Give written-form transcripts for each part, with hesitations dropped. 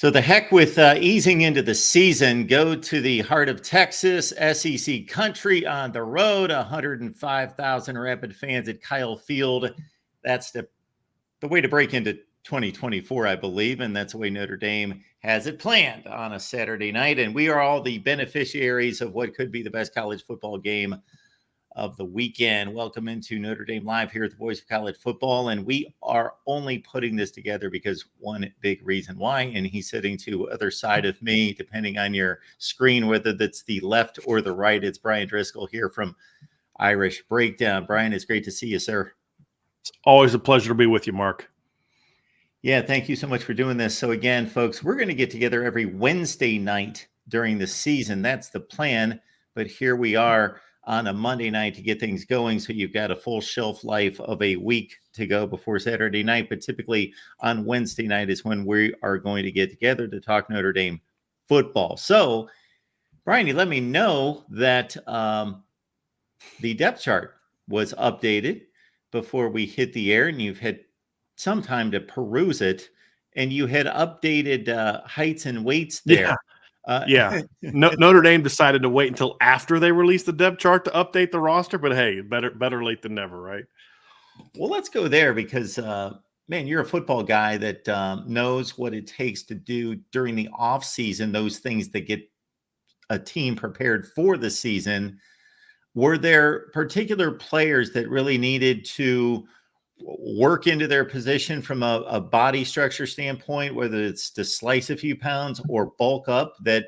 So the heck with easing into the season. Go to the heart of Texas, SEC country on the road. 105,000 rabid fans at Kyle Field. That's the way to break into 2024, I believe, and that's the way Notre Dame has it planned on a Saturday night. And we are all the beneficiaries of what could be the best college football game of the weekend. Welcome into Notre Dame Live here at the Voice of College Football. And we are only putting this together because one big reason why, and he's sitting to other side of me, depending on your screen, whether that's the left or the right. It's Brian Driscoll here from Irish Breakdown. Brian, it's great to see you, sir. It's always a pleasure to be with you, Mark. Yeah, thank you so much for doing this. So again, folks, we're going to get together every Wednesday night during the season. That's the plan. But here we are on a Monday night to get things going. So you've got a full shelf life of a week to go before Saturday night. But typically on Wednesday night is when we are going to get together to talk Notre Dame football. So, Brian, you let me know that the depth chart was updated before we hit the air, and you've had some time to peruse it, and you had updated heights and weights there. Notre Dame decided to wait until after they released the depth chart to update the roster, but hey, better late than never, right? Well, let's go there because, man, you're a football guy that knows what it takes to do during the offseason, those things that get a team prepared for the season. Were there particular players that really needed to work into their position from a body structure standpoint, whether it's to slice a few pounds or bulk up, that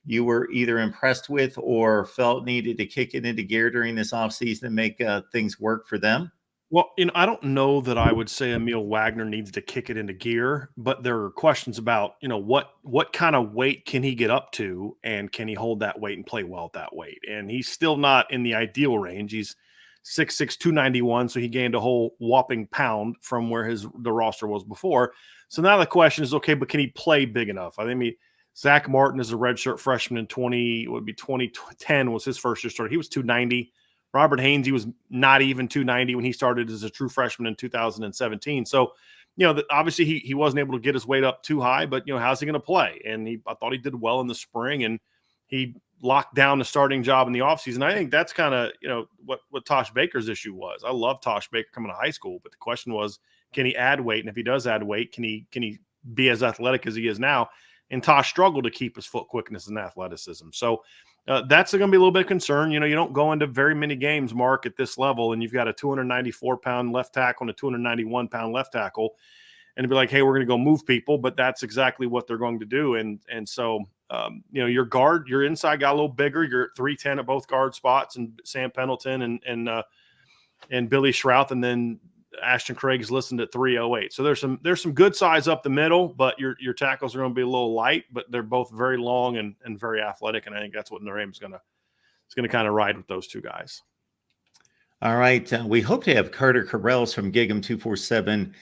you were either impressed with or felt needed to kick it into gear during this offseason and make things work for them? Well, I don't know that I would say Emil Wagner needs to kick it into gear, but there are questions about, what kind of weight can he get up to, and can he hold that weight and play well at that weight? And he's still not in the ideal range. He's 6'6", 291, so he gained a whole whopping pound from where the roster was before. So now the question is, okay, but can he play big enough? I mean, Zach Martin is a redshirt freshman in 2010 was his first year starter. He was 290. Robert Haynes, he was not even 290 when he started as a true freshman in 2017. So, obviously he wasn't able to get his weight up too high, but, how's he going to play? And I thought he did well in the spring, and he locked down the starting job in the offseason. I think that's kind of, what Tosh Baker's issue was. I love Tosh Baker coming to high school, but the question was, can he add weight? And if he does add weight, can he be as athletic as he is now? And Tosh struggled to keep his foot quickness and athleticism. So that's going to be a little bit of concern. You don't go into very many games, Mark, at this level, and you've got a 294-pound left tackle and a 291-pound left tackle, and be like, hey, we're going to go move people, but that's exactly what they're going to do. And so, your inside got a little bigger. You're at 310 at both guard spots, and Sam Pendleton and Billy Shrouth, and then Ashton Craig's listed at 308. So there's some good size up the middle, but your tackles are going to be a little light, but they're both very long and very athletic. And I think that's what Notre Dame is going to kind of ride with those two guys. All right. We hope to have Carter Corrales from Gig 'em 247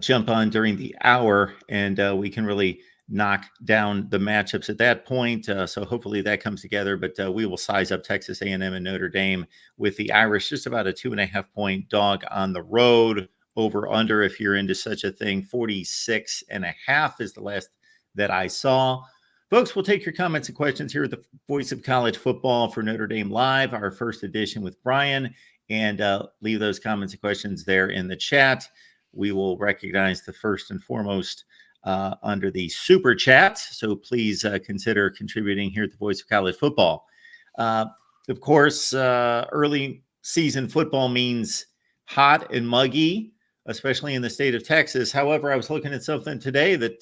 jump on during the hour, and we can really knock down the matchups at that point. So hopefully that comes together, but we will size up Texas A&M and Notre Dame with the Irish, just about a 2.5-point dog on the road. Over under, if you're into such a thing, 46.5 is the last that I saw. Folks, we'll take your comments and questions here at the Voice of College Football for Notre Dame Live, our first edition with Brian, and leave those comments and questions there in the chat. We will recognize the first and foremost under the super chat. So please consider contributing here at the Voice of College Football. Of course, early season football means hot and muggy, especially in the state of Texas. However, I was looking at something today that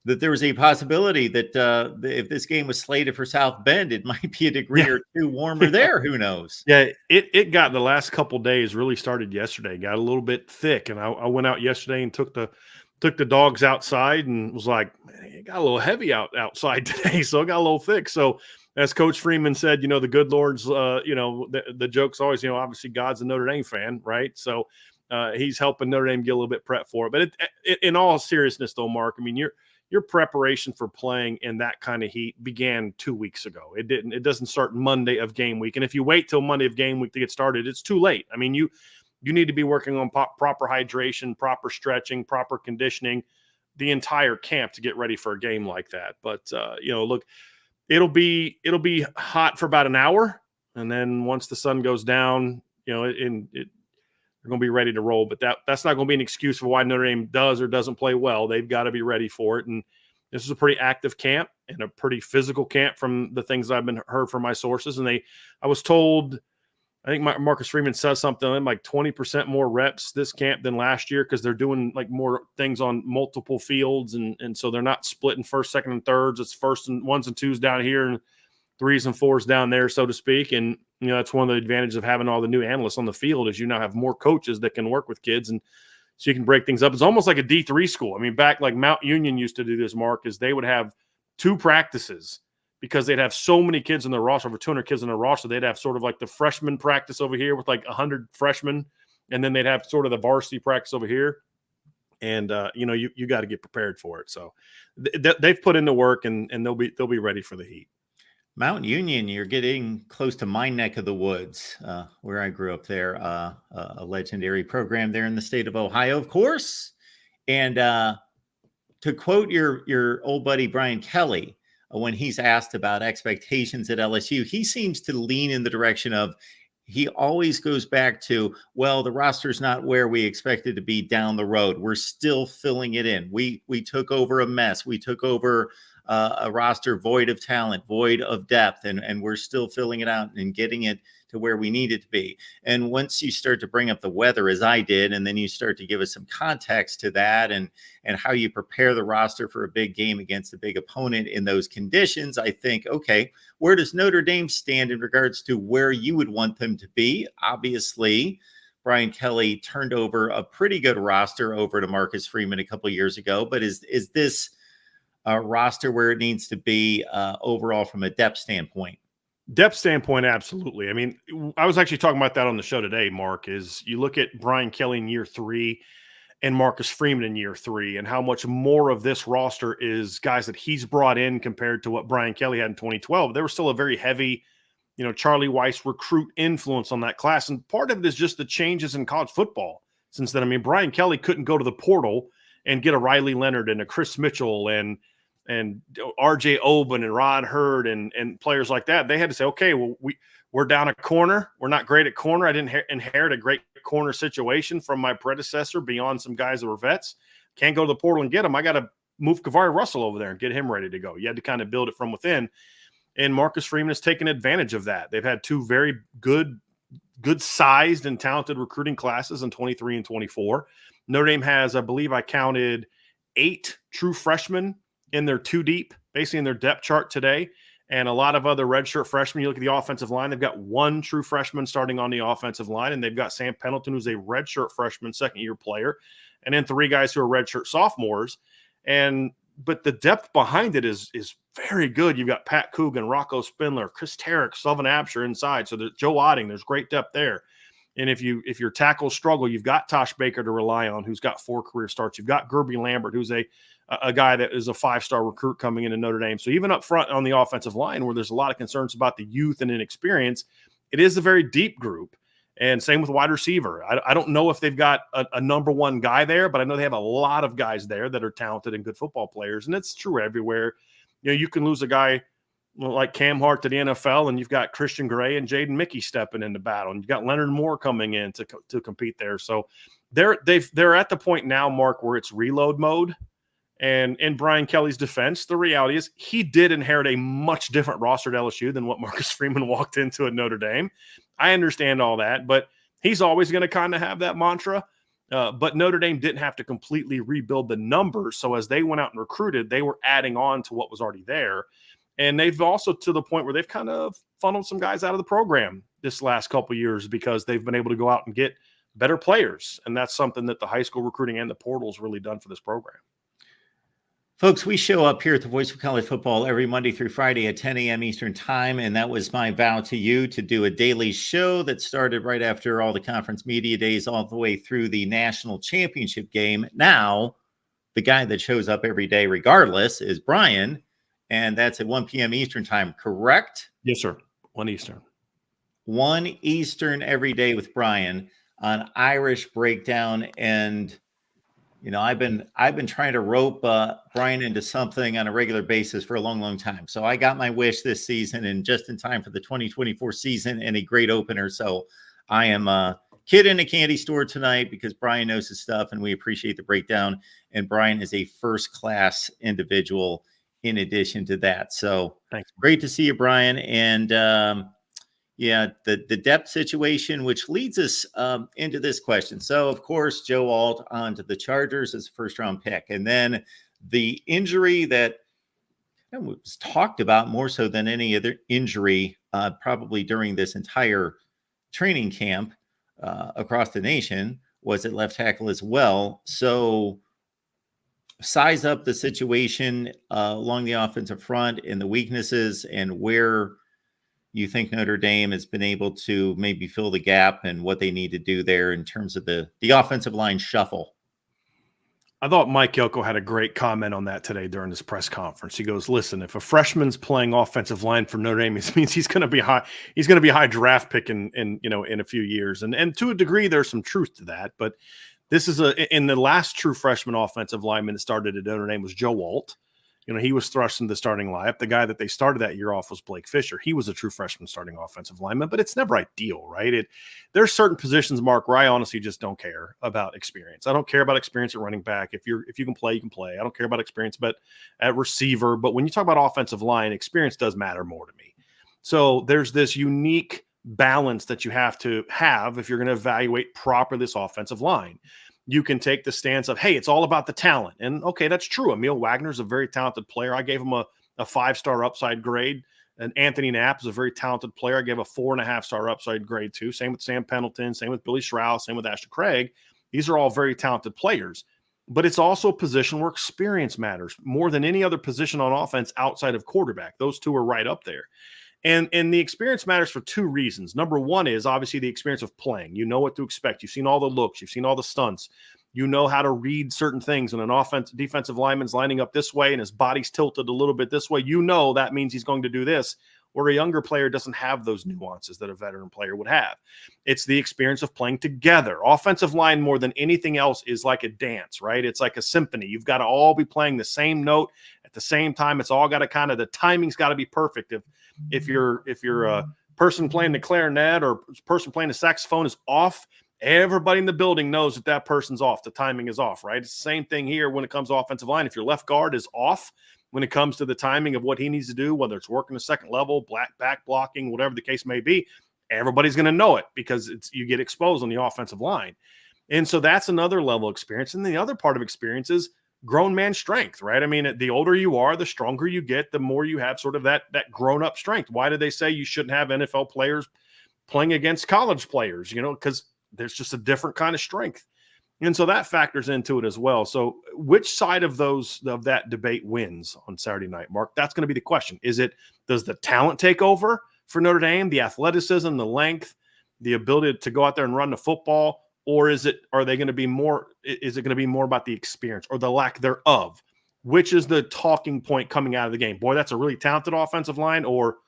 there was a possibility that if this game was slated for South Bend, it might be a degree or two warmer there. Who knows? Yeah, it got the last couple of days, really started yesterday, got a little bit thick. And I went out yesterday and took the dogs outside and was like, man, it got a little heavy outside today. So it got a little thick. So as Coach Freeman said, the good Lord's, the joke's always, obviously God's a Notre Dame fan, right? So he's helping Notre Dame get a little bit prep for it. But in all seriousness though, Mark, I mean, your preparation for playing in that kind of heat began 2 weeks ago. It doesn't start Monday of game week. And if you wait till Monday of game week to get started, it's too late. I mean, you need to be working on proper hydration, proper stretching, proper conditioning the entire camp to get ready for a game like that. But look, it'll be hot for about an hour, and then once the sun goes down, they're going to be ready to roll. But that's not going to be an excuse for why Notre Dame does or doesn't play well. They've got to be ready for it. And this is a pretty active camp and a pretty physical camp from the things I've been heard from my sources. And I was told, I think Marcus Freeman says something like 20% more reps this camp than last year, because they're doing like more things on multiple fields. And so they're not splitting first, second, and thirds. It's first and ones and twos down here and threes and fours down there, so to speak. And, that's one of the advantages of having all the new analysts on the field, is you now have more coaches that can work with kids. And so you can break things up. It's almost like a D3 school. I mean, back like Mount Union used to do this, Mark, is they would have 2 practices because they'd have so many kids in their roster, over 200 kids in their roster. They'd have sort of like the freshman practice over here with like 100 freshmen, and then they'd have sort of the varsity practice over here. And you got to get prepared for it. So they've put in the work, and they'll be ready for the heat. Mount Union, you're getting close to my neck of the woods, where I grew up there, a legendary program there in the state of Ohio, of course. And to quote your old buddy Brian Kelly, when he's asked about expectations at LSU, he seems to lean in the direction of, he always goes back to, well, the roster's not where we expected to be down the road. We're still filling it in. We took over a mess. We took over a roster void of talent, void of depth, and we're still filling it out and getting it to where we need it to be. And once you start to bring up the weather, as I did, and then you start to give us some context to that and how you prepare the roster for a big game against a big opponent in those conditions, I think, okay, where does Notre Dame stand in regards to where you would want them to be? Obviously, Brian Kelly turned over a pretty good roster over to Marcus Freeman a couple of years ago, but is this a roster where it needs to be overall from a depth standpoint? Depth standpoint, absolutely. I mean, I was actually talking about that on the show today, Mark, is you look at Brian Kelly in year 3 and Marcus Freeman in year 3, and how much more of this roster is guys that he's brought in compared to what Brian Kelly had in 2012. There was still a very heavy, Charlie Weiss recruit influence on that class. And part of it is just the changes in college football since then. I mean, Brian Kelly couldn't go to the portal and get a Riley Leonard and a Chris Mitchell and RJ Oben and Rod Hurd and players like that. They had to say, okay, well, we're down a corner. We're not great at corner. I didn't inherit a great corner situation from my predecessor beyond some guys that were vets. Can't go to the portal and get them. I got to move Kavari Russell over there and get him ready to go. You had to kind of build it from within. And Marcus Freeman has taken advantage of that. They've had 2 very good sized and talented recruiting classes in 23 and 24. Notre Dame has, I believe I counted 8 true freshmen in their 2 deep, basically in their depth chart today, and a lot of other redshirt freshmen. You look at the offensive line, they've got 1 true freshman starting on the offensive line, and they've got Sam Pendleton, who's a redshirt freshman, second-year player, and then 3 guys who are redshirt sophomores. But the depth behind it is very good. You've got Pat Coogan, Rocco Spindler, Chris Tarek, Sullivan Absher inside. So there's Joe Otting. There's great depth there. And if your tackles struggle, you've got Tosh Baker to rely on, who's got 4 career starts. You've got Gerby Lambert, who's a guy that is a 5-star recruit coming into Notre Dame. So even up front on the offensive line, where there's a lot of concerns about the youth and inexperience, it is a very deep group. And same with wide receiver. I don't know if they've got a number 1 guy there, but I know they have a lot of guys there that are talented and good football players. And it's true everywhere. You can lose a guy like Cam Hart to the NFL, and you've got Christian Gray and Jaden Mickey stepping into battle, and you've got Leonard Moore coming in to compete there. So they're at the point now, Mark, where it's reload mode. And in Brian Kelly's defense, the reality is he did inherit a much different roster at LSU than what Marcus Freeman walked into at Notre Dame. I understand all that, but he's always going to kind of have that mantra. But Notre Dame didn't have to completely rebuild the numbers. So as they went out and recruited, they were adding on to what was already there. And they've also, to the point where they've kind of funneled some guys out of the program this last couple of years because they've been able to go out and get better players. And that's something that the high school recruiting and the portal's really done for this program. Folks, we show up here at the Voice of College Football every Monday through Friday at 10 a.m. Eastern Time, and that was my vow to you to do a daily show that started right after all the conference media days all the way through the national championship game. Now, the guy that shows up every day regardless is Brian, and that's at 1 p.m. Eastern Time, correct? Yes, sir. 1 Eastern. 1 Eastern every day with Brian on Irish Breakdown. And I've been trying to rope Brian into something on a regular basis for a long, long time. So I got my wish this season, and just in time for the 2024 season, and a great opener. So I am a kid in a candy store tonight because Brian knows his stuff, and we appreciate the breakdown. And Brian is a first class individual in addition to that. So Thanks. great to see you, Brian. And yeah, the depth situation, which leads us into this question. So, of course, Joe Alt onto the Chargers as a first-round pick. And then the injury that was talked about more so than any other injury probably during this entire training camp across the nation was at left tackle as well. So size up the situation along the offensive front and the weaknesses and where you think Notre Dame has been able to maybe fill the gap and what they need to do there in terms of the offensive line shuffle. I thought Mike Elko had a great comment on that today during his press conference. He goes, "Listen, if a freshman's playing offensive line for Notre Dame, it means he's going to be high. He's going to be a high draft pick in a few years." And to a degree, there's some truth to that. But this is in the last true freshman offensive lineman that started at Notre Dame was Joe Alt. He was thrust into the starting lineup. The guy that they started that year off was Blake Fisher. He was a true freshman starting offensive lineman, but it's never ideal, right? There's certain positions, Mark, where I honestly just don't care about experience. I don't care about experience at running back. If you can play, you can play. I don't care about experience, but at receiver. But when you talk about offensive line, experience does matter more to me. So there's this unique balance that you have to have if you're going to evaluate properly this offensive line. You can take the stance of, hey, it's all about the talent. And okay, that's true. Emil Wagner's a very talented player. I gave him a 5-star upside grade. And Anthony Knapp is a very talented player. I gave a 4.5-star upside grade too. Same with Sam Pendleton, same with Billy Strauss, same with Ashton Craig. These are all very talented players. But it's also a position where experience matters more than any other position on offense outside of quarterback. Those two are right up there. And the experience matters for two reasons. Number one is obviously the experience of playing. You know what to expect. You've seen all the looks. You've seen all the stunts. You know how to read certain things. When an defensive lineman's lining up this way and his body's tilted a little bit this way, that means he's going to do this. Where a younger player doesn't have those nuances that a veteran player would have. It's the experience of playing together. Offensive line, more than anything else, is like a dance, right? It's like a symphony. You've got to all be playing the same note at the same time. It's all got to the timing's got to be perfect. If you're a person playing the clarinet or person playing the saxophone is off, everybody in the building knows that person's off. The timing is off, right? It's the same thing here when it comes to offensive line. If your left guard is off, when it comes to the timing of what he needs to do, whether it's working the second level, back blocking, whatever the case may be, everybody's going to know it because you get exposed on the offensive line. And so that's another level of experience. And the other part of experience is grown man strength, right? I mean, the older you are, the stronger you get, the more you have sort of that grown-up strength. Why do they say you shouldn't have NFL players playing against college players? Because there's just a different kind of strength. And so that factors into it as well. So which side of that debate wins on Saturday night, Mark? That's going to be the question. Does the talent take over for Notre Dame, the athleticism, the length, the ability to go out there and run the football? Or is it going to be more about the experience or the lack thereof? Which is the talking point coming out of the game? Boy, that's a really talented offensive line, or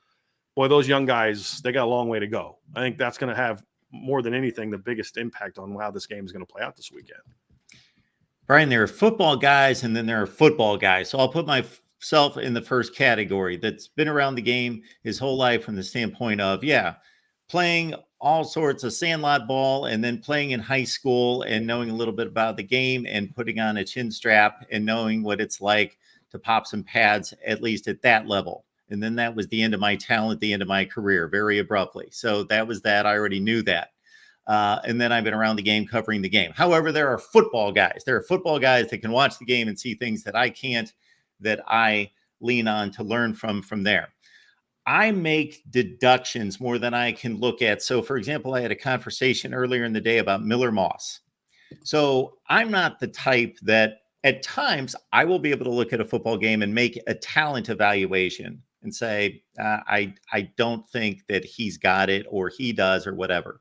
boy, those young guys, they got a long way to go. I think that's going to have more than anything the biggest impact on how this game is going to play out this weekend. Brian, there are football guys and then there are football guys. So I'll put myself in the first category that's been around the game his whole life from the standpoint of, playing all sorts of sandlot ball and then playing in high school and knowing a little bit about the game and putting on a chin strap and knowing what it's like to pop some pads, at least at that level. And then that was the end of my talent, the end of my career, very abruptly. So that was that. I already knew that. And then I've been around the game covering the game. However, there are football guys. There are football guys that can watch the game and see things that I can't, that I lean on to learn from there. I make deductions more than I can look at. So, for example, I had a conversation earlier in the day about Miller Moss. So I'm not the type that at times I will be able to look at a football game and make a talent evaluation and say, I don't think that he's got it or he does or whatever.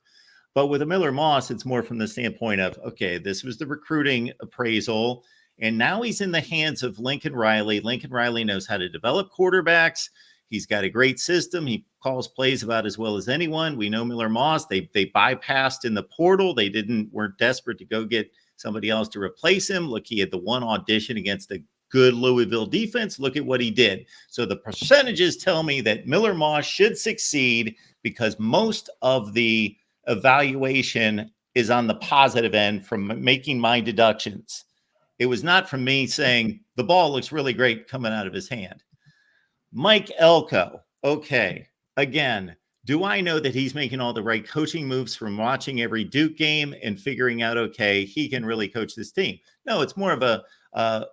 But with a Miller Moss, it's more from the standpoint of, okay, this was the recruiting appraisal, and now he's in the hands of Lincoln Riley. Lincoln Riley knows how to develop quarterbacks. He's got a great system. He calls plays about as well as anyone. We know Miller Moss. They bypassed in the portal. They weren't desperate to go get somebody else to replace him. Look, he had the one audition against a good Louisville defense. Look at what he did. So the percentages tell me that Miller Moss should succeed because most of the evaluation is on the positive end from making my deductions. It was not from me saying the ball looks really great coming out of his hand. Mike Elko. Okay. Again, do I know that he's making all the right coaching moves from watching every Duke game and figuring out, okay, he can really coach this team? No, it's more of a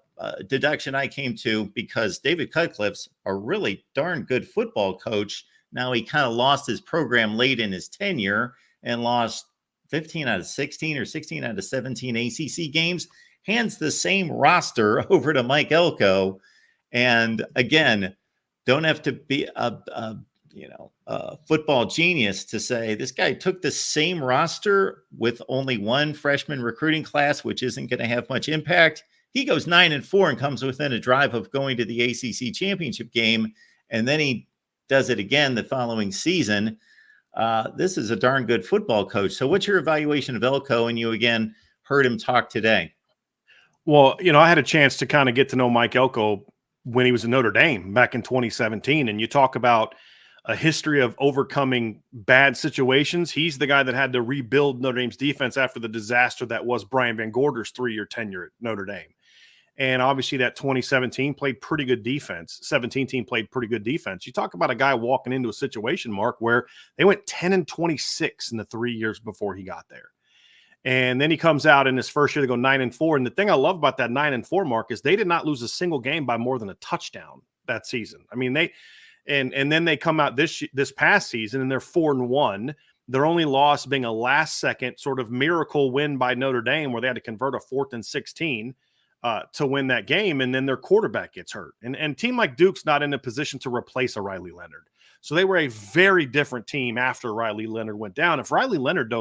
deduction I came to because David Cutcliffe's a really darn good football coach. Now he kind of lost his program late in his tenure and lost 15 out of 16 or 16 out of 17 ACC games. Hands the same roster over to Mike Elko. And again, don't have to be a football genius to say this guy took the same roster with only one freshman recruiting class, which isn't going to have much impact. He goes 9-4 and comes within a drive of going to the ACC championship game. And then he does it again the following season. This is a darn good football coach. So what's your evaluation of Elko? And you again heard him talk today. Well, I had a chance to kind of get to know Mike Elko when he was in Notre Dame back in 2017. And you talk about a history of overcoming bad situations. He's the guy that had to rebuild Notre Dame's defense after the disaster that was Brian Van Gorder's 3-year tenure at Notre Dame. And obviously that 2017 played pretty good defense. 17 team played pretty good defense. You talk about a guy walking into a situation, Mark, where they went 10-26 in the 3 years before he got there. And then he comes out in his first year, they go 9-4. And the thing I love about that 9-4 mark is they did not lose a single game by more than a touchdown that season. I mean, and then they come out this past season and they're 4-1. Their only loss being a last second sort of miracle win by Notre Dame where they had to convert a 4th and 16 to win that game. And then their quarterback gets hurt. And a team like Duke's not in a position to replace a Riley Leonard. So they were a very different team after Riley Leonard went down. If Riley Leonard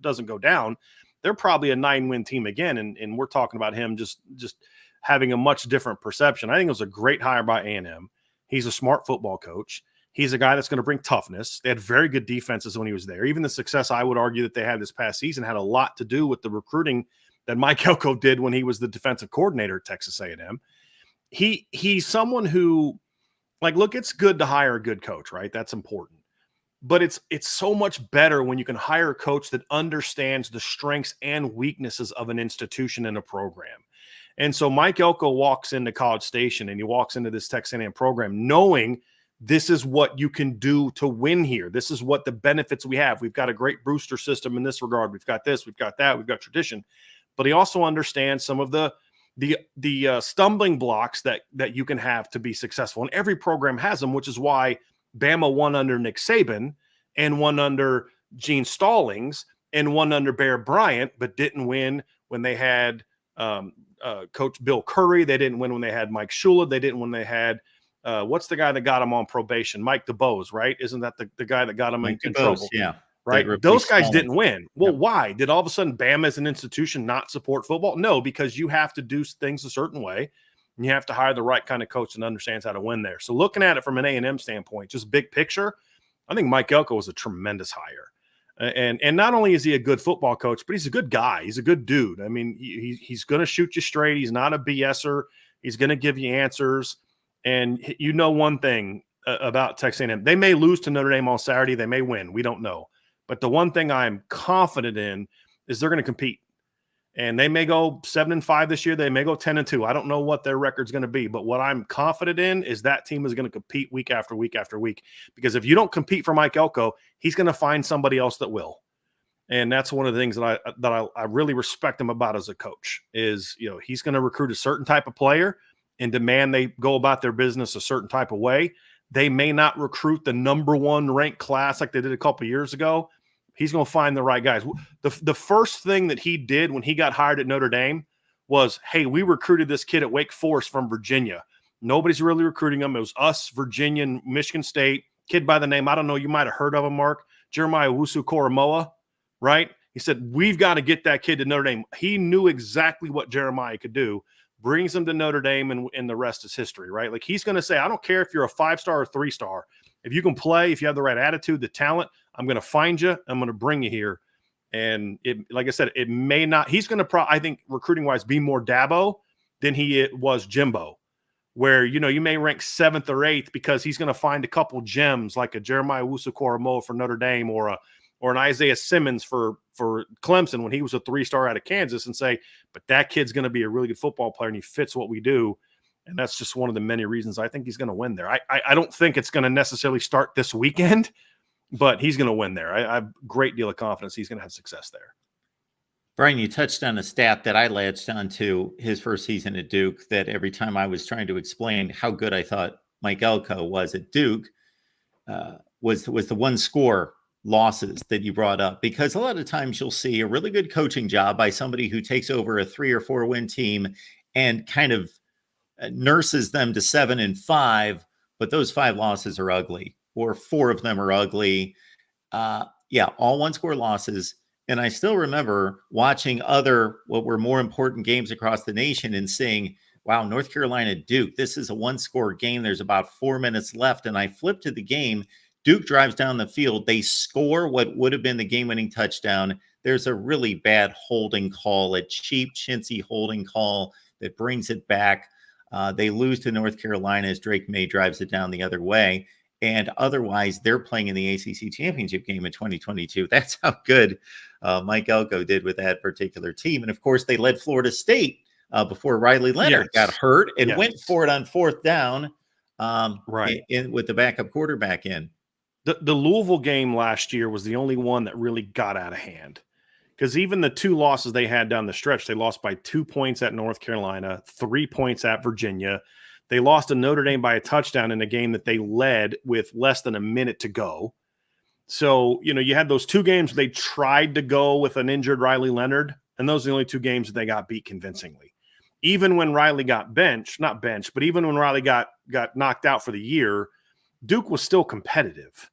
doesn't go down, they're probably a 9-win team again. And we're talking about him just having a much different perception. I think it was a great hire by A&M. He's a smart football coach. He's a guy that's going to bring toughness. They had very good defenses when he was there. Even the success I would argue that they had this past season had a lot to do with the recruiting that Mike Elko did when he was the defensive coordinator at Texas A&M. He's someone who, like, look, it's good to hire a good coach, right? That's important. But it's so much better when you can hire a coach that understands the strengths and weaknesses of an institution and a program. And so Mike Elko walks into College Station and he walks into this Texas A&M program knowing this is what you can do to win here. This is what the benefits we have. We've got a great booster system in this regard. We've got this, we've got that, we've got tradition. But he also understands some of the stumbling blocks that you can have to be successful. And every program has them, which is why Bama won under Nick Saban and won under Gene Stallings and won under Bear Bryant, but didn't win when they had Coach Bill Curry. They didn't win when they had Mike Shula. They didn't when they had what's the guy that got him on probation? Mike DeBose, right? Isn't that the guy that got him in trouble? Yeah. Right. Those guys didn't win. Well, why? Did all of a sudden Bama as an institution not support football? No, because you have to do things a certain way. And you have to hire the right kind of coach that understands how to win there. So looking at it from an A&M standpoint, just big picture, I think Mike Elko was a tremendous hire. And not only is he a good football coach, but he's a good guy. He's a good dude. I mean, he's going to shoot you straight. He's not a BSer. He's going to give you answers. And you know one thing about Texas A&M. They may lose to Notre Dame on Saturday. They may win. We don't know. But the one thing I'm confident in is they're going to compete. And they may go 7-5 this year. They may go 10-2. I don't know what their record's going to be. But what I'm confident in is that team is going to compete week after week after week. Because if you don't compete for Mike Elko, he's going to find somebody else that will. And that's one of the things that I really respect him about as a coach is, he's going to recruit a certain type of player and demand they go about their business a certain type of way. They may not recruit the number 1 ranked class like they did a couple of years ago. He's going to find the right guys. The first thing that he did when he got hired at Notre Dame was, hey, we recruited this kid at Wake Forest from Virginia. Nobody's really recruiting him. It was us, Virginia, and Michigan State. Kid by the name, I don't know, you might have heard of him, Mark, Jeremiah Owusu-Koramoah, right? He said, we've got to get that kid to Notre Dame. He knew exactly what Jeremiah could do, brings him to Notre Dame, and the rest is history, right? Like he's going to say, I don't care if you're a 5-star or 3-star. If you can play, if you have the right attitude, the talent, I'm going to find you. I'm going to bring you here. And like I said, it may not. He's going to, I think, recruiting wise, be more Dabo than he was Jimbo, where you may rank 7th or 8th because he's going to find a couple gems like a Jeremiah Owusu-Koramoah for Notre Dame or an Isaiah Simmons for Clemson when he was a 3-star out of Kansas, and say, but that kid's going to be a really good football player and he fits what we do. And that's just one of the many reasons I think he's going to win there. I don't think it's going to necessarily start this weekend, but he's going to win there. I have a great deal of confidence he's going to have success there. Brian, you touched on a stat that I latched onto his first season at Duke, that every time I was trying to explain how good I thought Mike Elko was at Duke, was the one score losses that you brought up. Because a lot of times you'll see a really good coaching job by somebody who takes over a 3 or 4 win team and kind of nurses them to 7-5, but those 5 losses are ugly, or 4 of them are ugly. All one score losses. And I still remember watching other, what were more important games across the nation and saying, wow, North Carolina, Duke, this is a 1-score game. There's about 4 minutes left. And I flipped to the game. Duke drives down the field. They score what would have been the game-winning touchdown. There's a really bad holding call, a cheap, chintzy holding call that brings it back. They lose to North Carolina as Drake May drives it down the other way. And otherwise, they're playing in the ACC championship game in 2022. That's how good Mike Elko did with that particular team. And of course, they led Florida State before Riley Leonard got hurt and went for it on 4th down with the backup quarterback in. The Louisville game last year was the only one that really got out of hand, because even the 2 losses they had down the stretch, they lost by 2 points at North Carolina, 3 points at Virginia. They lost to Notre Dame by a touchdown in a game that they led with less than a minute to go. So, you had those 2 games they tried to go with an injured Riley Leonard, and those are the only 2 games that they got beat convincingly. Even when Riley got not benched, but even when Riley got knocked out for the year, Duke was still competitive.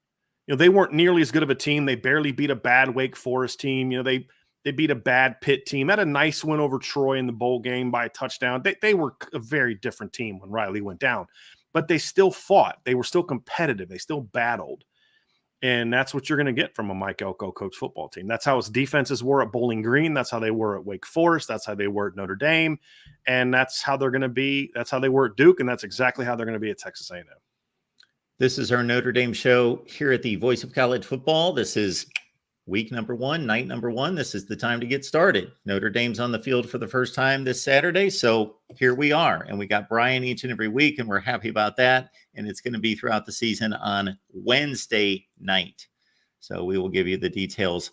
They weren't nearly as good of a team. They barely beat a bad Wake Forest team. They beat a bad Pitt team. Had a nice win over Troy in the bowl game by a touchdown. They were a very different team when Riley went down, but they still fought. They were still competitive. They still battled. And that's what you're going to get from a Mike Elko coach football team. That's how his defenses were at Bowling Green. That's how they were at Wake Forest. That's how they were at Notre Dame. And that's how they're going to be. That's how they were at Duke. And that's exactly how they're going to be at Texas A&M. This is our Notre Dame show here at the Voice of College Football. This is week number 1, night number 1. This is the time to get started. Notre Dame's on the field for the first time this Saturday. So here we are. And we got Brian each and every week, and we're happy about that. And it's going to be throughout the season on Wednesday night. So we will give you the details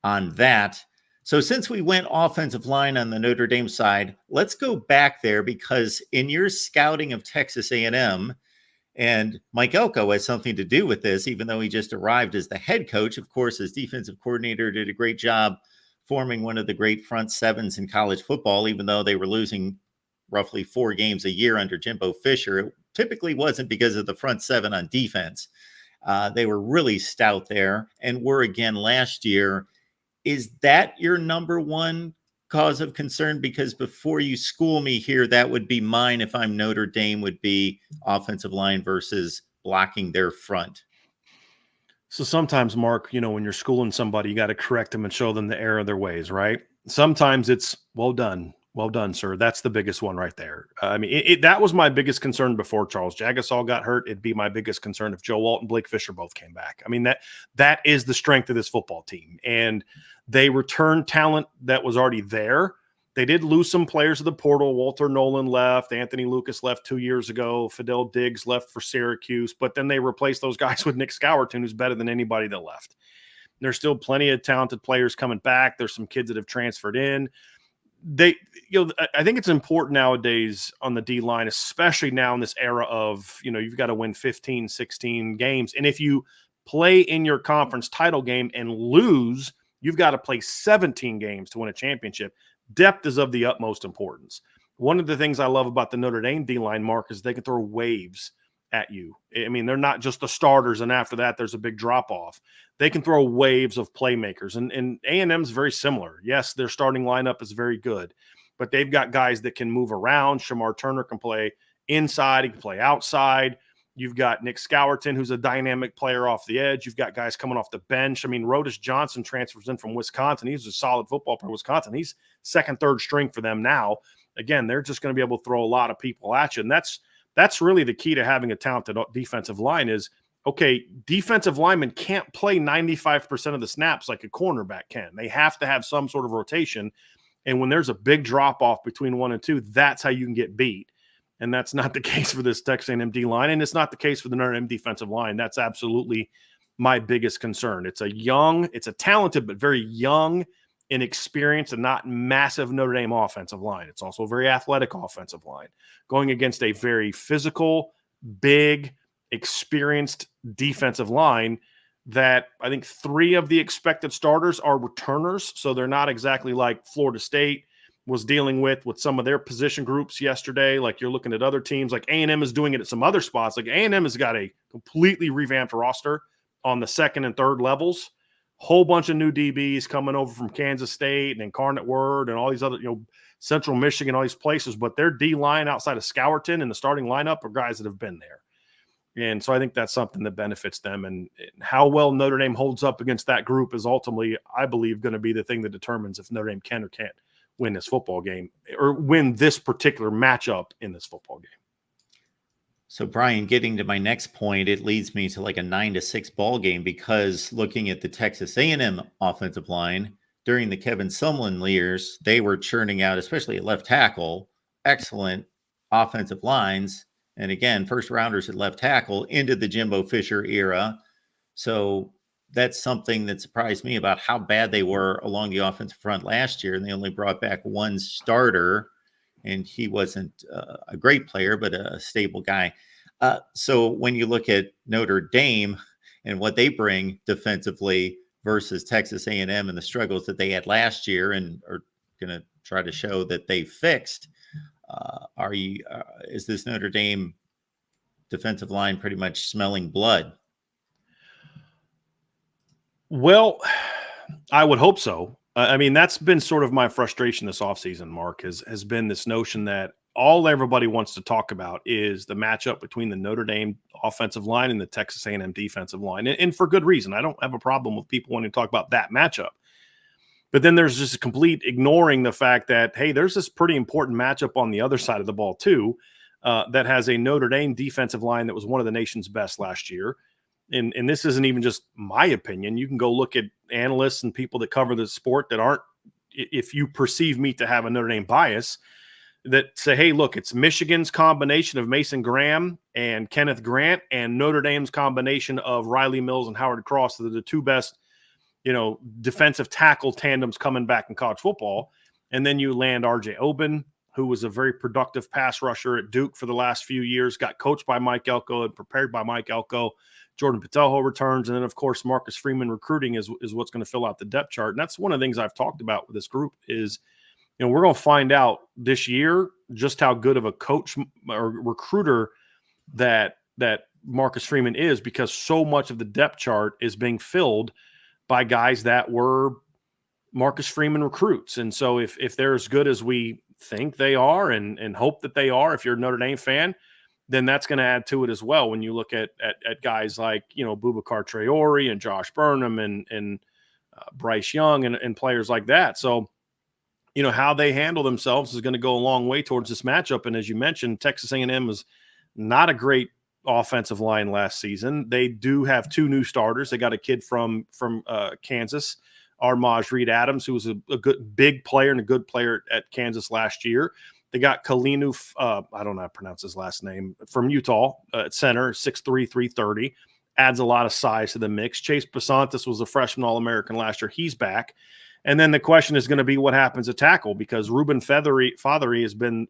on that. So since we went offensive line on the Notre Dame side, let's go back there, because in your scouting of Texas A&M, and Mike Elko has something to do with this, even though he just arrived as the head coach. Of course, as defensive coordinator, did a great job forming one of the great front sevens in college football, even though they were losing roughly 4 games a year under Jimbo Fisher. It typically wasn't because of the front 7 on defense. They were really stout there and were again last year. Is that your number one cause of concern? Because before you school me here, that would be mine if I'm Notre Dame, would be offensive line versus blocking their front. So sometimes, Mark, when you're schooling somebody, you got to correct them and show them the error of their ways, right? Sometimes it's well done, sir. That's the biggest one right there. That was my biggest concern before Charles Jagasaw got hurt. It'd be my biggest concern if Joe Alt and Blake Fisher both came back. That is the strength of this football team. And they returned talent that was already there. They did lose some players to the portal. Walter Nolan left. Anthony Lucas left 2 years ago. Fidel Diggs left for Syracuse. But then they replaced those guys with Nick Scourton, who's better than anybody that left. There's still plenty of talented players coming back. There's some kids that have transferred in. I think it's important nowadays on the D-line, especially now in this era of, you've got to win 15, 16 games. And if you play in your conference title game and lose, you've got to play 17 games to win a championship. Depth is of the utmost importance. One of the things I love about the Notre Dame D-line, Mark, is they can throw waves at you. They're not just the starters, and after that, there's a big drop-off. They can throw waves of playmakers, and A&M's very similar. Yes, their starting lineup is very good, but they've got guys that can move around. Shamar Turner can play inside. He can play outside. You've got Nick Scourton, who's a dynamic player off the edge. You've got guys coming off the bench. I mean, Rodis Johnson transfers in from Wisconsin. He's a solid football player. Wisconsin. He's second, third string for them now. Again, they're just going to be able to throw a lot of people at you. And that's really the key to having a talented defensive line is, okay, defensive linemen can't play 95% of the snaps like a cornerback can. They have to have some sort of rotation. And when there's a big drop-off between 1 and 2, that's how you can get beat. And that's not the case for this Texas A&M D line, and it's not the case for the Notre Dame defensive line. That's absolutely my biggest concern. It's a talented but very young, inexperienced, and not massive Notre Dame offensive line. It's also a very athletic offensive line going against a very physical, big, experienced defensive line that I think 3 of the expected starters are returners, so they're not exactly like Florida State was dealing with some of their position groups yesterday. Like you're looking at other teams, like A&M is doing it at some other spots. Like A&M has got a completely revamped roster on the second and third levels. Whole bunch of new DBs coming over from Kansas State and Incarnate Word and all these other, Central Michigan, all these places. But their D line outside of Scourton and the starting lineup are guys that have been there. And so I think that's something that benefits them. And how well Notre Dame holds up against that group is ultimately, I believe, going to be the thing that determines if Notre Dame can or can't win this football game or win this particular matchup in this football game. So, Brian, getting to my next point, it leads me to like a 9-6 ball game because looking at the Texas A&M offensive line during the Kevin Sumlin years, they were churning out, especially at left tackle, excellent offensive lines. And again, first rounders at left tackle into the Jimbo Fisher era. So that's something that surprised me about how bad they were along the offensive front last year. And they only brought back 1 starter, and he wasn't a great player, but a stable guy. So when you look at Notre Dame and what they bring defensively versus Texas A&M and the struggles that they had last year and are going to try to show that they fixed, is this Notre Dame defensive line pretty much smelling blood? Well, I would hope so. I mean, that's been sort of my frustration this offseason, Mark, has been this notion that all everybody wants to talk about is the matchup between the Notre Dame offensive line and the Texas A&M defensive line. And for good reason. I don't have a problem with people wanting to talk about that matchup. But then there's just a complete ignoring the fact that, hey, there's this pretty important matchup on the other side of the ball too, that has a Notre Dame defensive line that was one of the nation's best last year. And this isn't even just my opinion. You can go look at analysts and people that cover the sport that aren't, if you perceive me to have a Notre Dame bias, that say, hey, look, it's Michigan's combination of Mason Graham and Kenneth Grant and Notre Dame's combination of Riley Mills and Howard Cross. They're the 2 best, defensive tackle tandems coming back in college football. And then you land RJ Oben, who was a very productive pass rusher at Duke for the last few years, got coached by Mike Elko and prepared by Mike Elko. Jordan Patelho returns. And then, of course, Marcus Freeman recruiting is what's going to fill out the depth chart. And that's one of the things I've talked about with this group is, we're going to find out this year just how good of a coach or recruiter that Marcus Freeman is, because so much of the depth chart is being filled by guys that were Marcus Freeman recruits. And so if they're as good as we think they are and hope that they are, if you're a Notre Dame fan, then that's going to add to it as well. When you look at guys like, Boubacar Traore and Josh Burnham and Bryce Young and players like that. So, how they handle themselves is going to go a long way towards this matchup. And as you mentioned, Texas A&M was not a great offensive line last season. They do have 2 new starters. They got a kid from Kansas, Armaj Reed Adams, who was a good big player and a good player at Kansas last year. They got Kalinu, I don't know how to pronounce his last name, from Utah at center, 6'3", 330. Adds a lot of size to the mix. Chase Basantis was a freshman All-American last year. He's back. And then the question is going to be what happens at tackle, because Ruben Feathery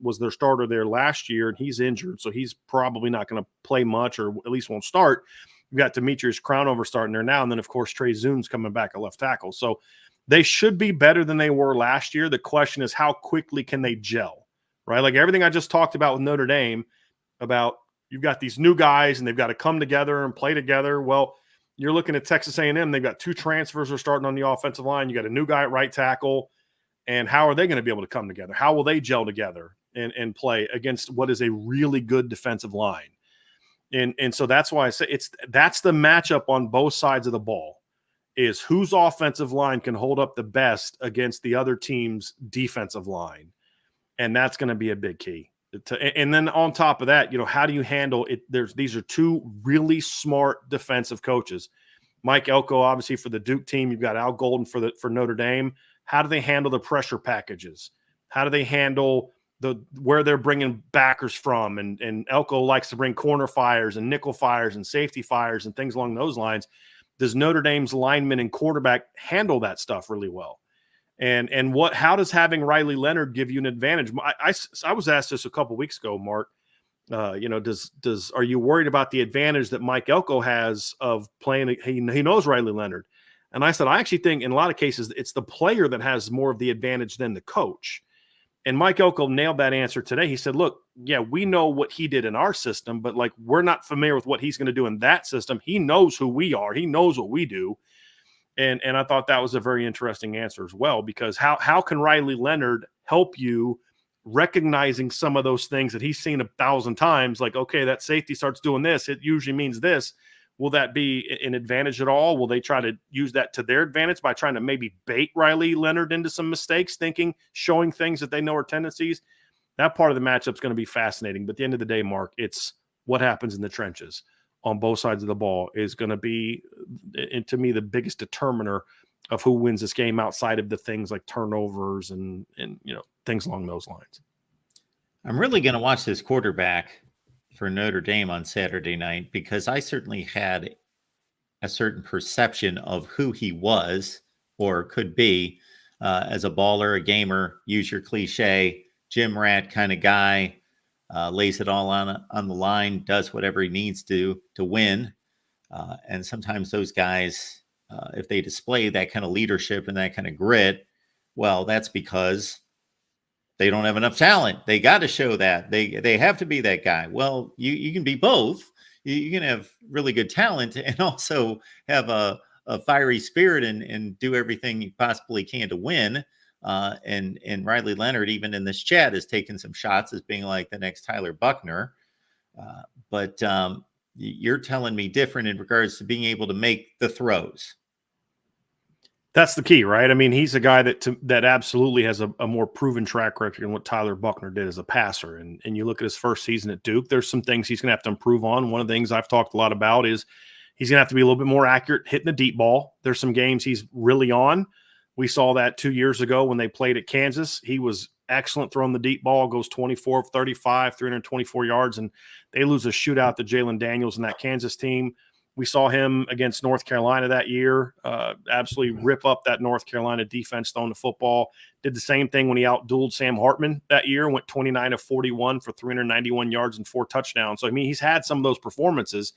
was their starter there last year, and he's injured, so he's probably not going to play much, or at least won't start. You've got Demetrius Crownover starting there now, and then, of course, Trey Zunes coming back at left tackle. So they should be better than they were last year. The question is how quickly can they gel, right? Like everything I just talked about with Notre Dame, about you've got these new guys, and they've got to come together and play together. Well, you're looking at Texas A&M. They've got 2 transfers who are starting on the offensive line. You got a new guy at right tackle. And how are they going to be able to come together? How will they gel together and play against what is a really good defensive line? And so that's why I say that's the matchup on both sides of the ball, is whose offensive line can hold up the best against the other team's defensive line. And that's going to be a big key. And then on top of that, how do you handle it? These are two really smart defensive coaches. Mike Elko, obviously, for the Duke team. You've got Al Golden for Notre Dame. How do they handle the pressure packages? How do they handle where they're bringing backers from? And Elko likes to bring corner fires and nickel fires and safety fires and things along those lines. Does Notre Dame's lineman and quarterback handle that stuff really well? And how does having Riley Leonard give you an advantage? I was asked this a couple of weeks ago, Mark. Are you worried about the advantage that Mike Elko has of playing? He knows Riley Leonard, and I said I actually think in a lot of cases it's the player that has more of the advantage than the coach. And Mike Elko nailed that answer today. He said, "Look, yeah, we know what he did in our system, but like we're not familiar with what he's going to do in that system. He knows who we are. He knows what we do." And I thought that was a very interesting answer as well, because how can Riley Leonard help you recognizing some of those things that he's seen 1,000 times? Like, okay, that safety starts doing this, it usually means this. Will that be an advantage at all? Will they try to use that to their advantage by trying to maybe bait Riley Leonard into some mistakes, showing things that they know are tendencies? That part of the matchup is going to be fascinating. But at the end of the day, Mark, it's what happens in the trenches on both sides of the ball is going to be, and to me, the biggest determiner of who wins this game outside of the things like turnovers and things along those lines. I'm really going to watch this quarterback for Notre Dame on Saturday night, because I certainly had a certain perception of who he was or could be as a baller, a gamer, use your cliche, gym rat kind of guy. Lays it all on the line, does whatever he needs to win. And sometimes those guys, if they display that kind of leadership and that kind of grit, well, that's because they don't have enough talent. They got to show that. They have to be that guy. Well, you can be both. You can have really good talent and also have a fiery spirit and do everything you possibly can to win. And Riley Leonard, even in this chat, has taken some shots as being like the next Tyler Buckner. But you're telling me different in regards to being able to make the throws. That's the key, right? I mean, he's a guy that absolutely has a more proven track record than what Tyler Buckner did as a passer. And you look at his first season at Duke, there's some things he's going to have to improve on. One of the things I've talked a lot about is he's going to have to be a little bit more accurate hitting the deep ball. There's some games he's really on. We saw that 2 years ago when they played at Kansas. He was excellent throwing the deep ball, goes 24 of 35, 324 yards, and they lose a shootout to Jalen Daniels and that Kansas team. We saw him against North Carolina that year, absolutely rip up that North Carolina defense throwing the football. Did the same thing when he outdueled Sam Hartman that year, went 29 of 41 for 391 yards and 4 touchdowns. So, I mean, he's had some of those performances,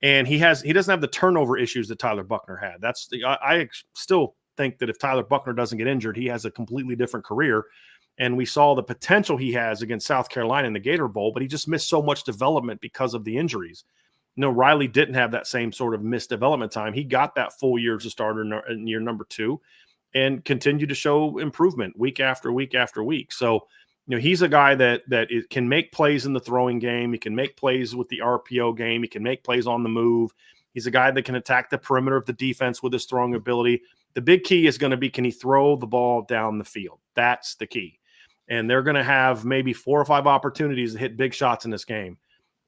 and he doesn't have the turnover issues that Tyler Buckner had. I still think that if Tyler Buckner doesn't get injured, he has a completely different career. And we saw the potential he has against South Carolina in the Gator Bowl, but he just missed so much development because of the injuries. Riley didn't have that same sort of missed development time. He got that full year as a starter in year number 2 and continued to show improvement week after week after week. So, he's a guy that can make plays in the throwing game. He can make plays with the RPO game. He can make plays on the move. He's a guy that can attack the perimeter of the defense with his throwing ability. The big key is going to be, can he throw the ball down the field? That's the key. And they're going to have maybe 4 or 5 opportunities to hit big shots in this game.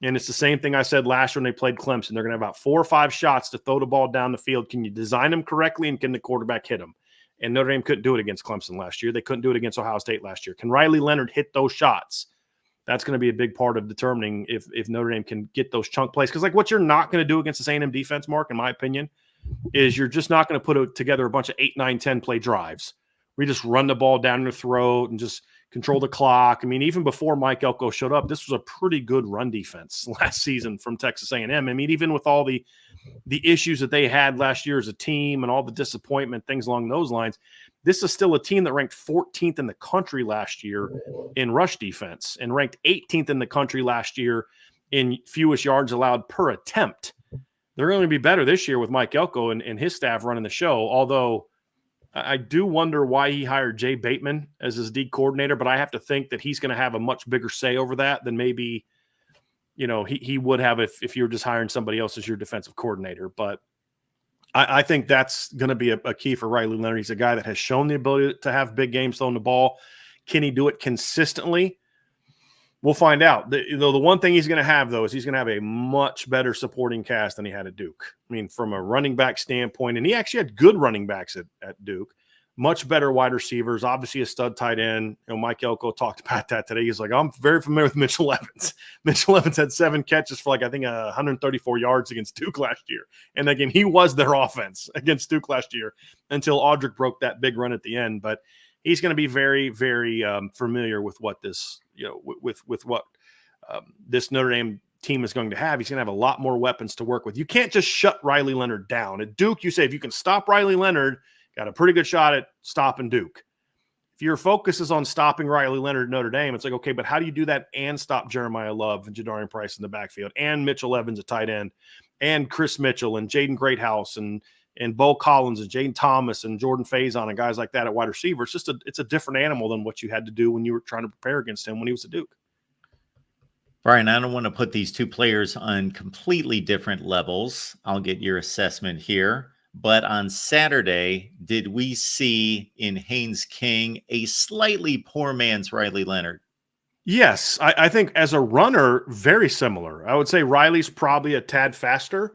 And it's the same thing I said last year when they played Clemson. They're going to have about 4 or 5 shots to throw the ball down the field. Can you design them correctly, and can the quarterback hit them? And Notre Dame couldn't do it against Clemson last year. They couldn't do it against Ohio State last year. Can Riley Leonard hit those shots? That's going to be a big part of determining if Notre Dame can get those chunk plays. Because, like, what you're not going to do against this A&M defense, Mark, in my opinion, is you're just not going to put together a bunch of 8, 9, 10 play drives where you just run the ball down their throat and just control the clock. I mean, even before Mike Elko showed up, this was a pretty good run defense last season from Texas A&M. I mean, even with all the issues that they had last year as a team and all the disappointment, things along those lines, this is still a team that ranked 14th in the country last year in rush defense and ranked 18th in the country last year in fewest yards allowed per attempt. They're going to be better this year with Mike Elko and his staff running the show, although I do wonder why he hired Jay Bateman as his D coordinator, but I have to think that he's going to have a much bigger say over that than maybe he would have if you were just hiring somebody else as your defensive coordinator. But I think that's going to be a key for Riley Leonard. He's a guy that has shown the ability to have big games throwing the ball. Can he do it consistently? We'll find out. The one thing he's going to have, though, is he's going to have a much better supporting cast than he had at Duke. I mean, from a running back standpoint, and he actually had good running backs at Duke, much better wide receivers, obviously a stud tight end. Mike Elko talked about that today. He's like, I'm very familiar with Mitchell Evans. Mitchell Evans had 7 catches for I think 134 yards against Duke last year. And that game, he was their offense against Duke last year until Audric broke that big run at the end. But he's going to be very, very familiar with what this, with what this Notre Dame team is going to have. He's going to have a lot more weapons to work with. You can't just shut Riley Leonard down. At Duke, you say if you can stop Riley Leonard, got a pretty good shot at stopping Duke. If your focus is on stopping Riley Leonard at Notre Dame, it's like, okay, but how do you do that and stop Jeremiah Love and Jadarian Price in the backfield and Mitchell Evans at tight end and Chris Mitchell and Jaden Greathouse and Bo Collins and Jaden Thomas and Jordan Faison and guys like that at wide receiver? It's a different animal than what you had to do when you were trying to prepare against him when he was at Duke. Brian, I don't want to put these two players on completely different levels. I'll get your assessment here. But on Saturday, did we see in Haynes King a slightly poor man's Riley Leonard? Yes, I think as a runner, very similar. I would say Riley's probably a tad faster,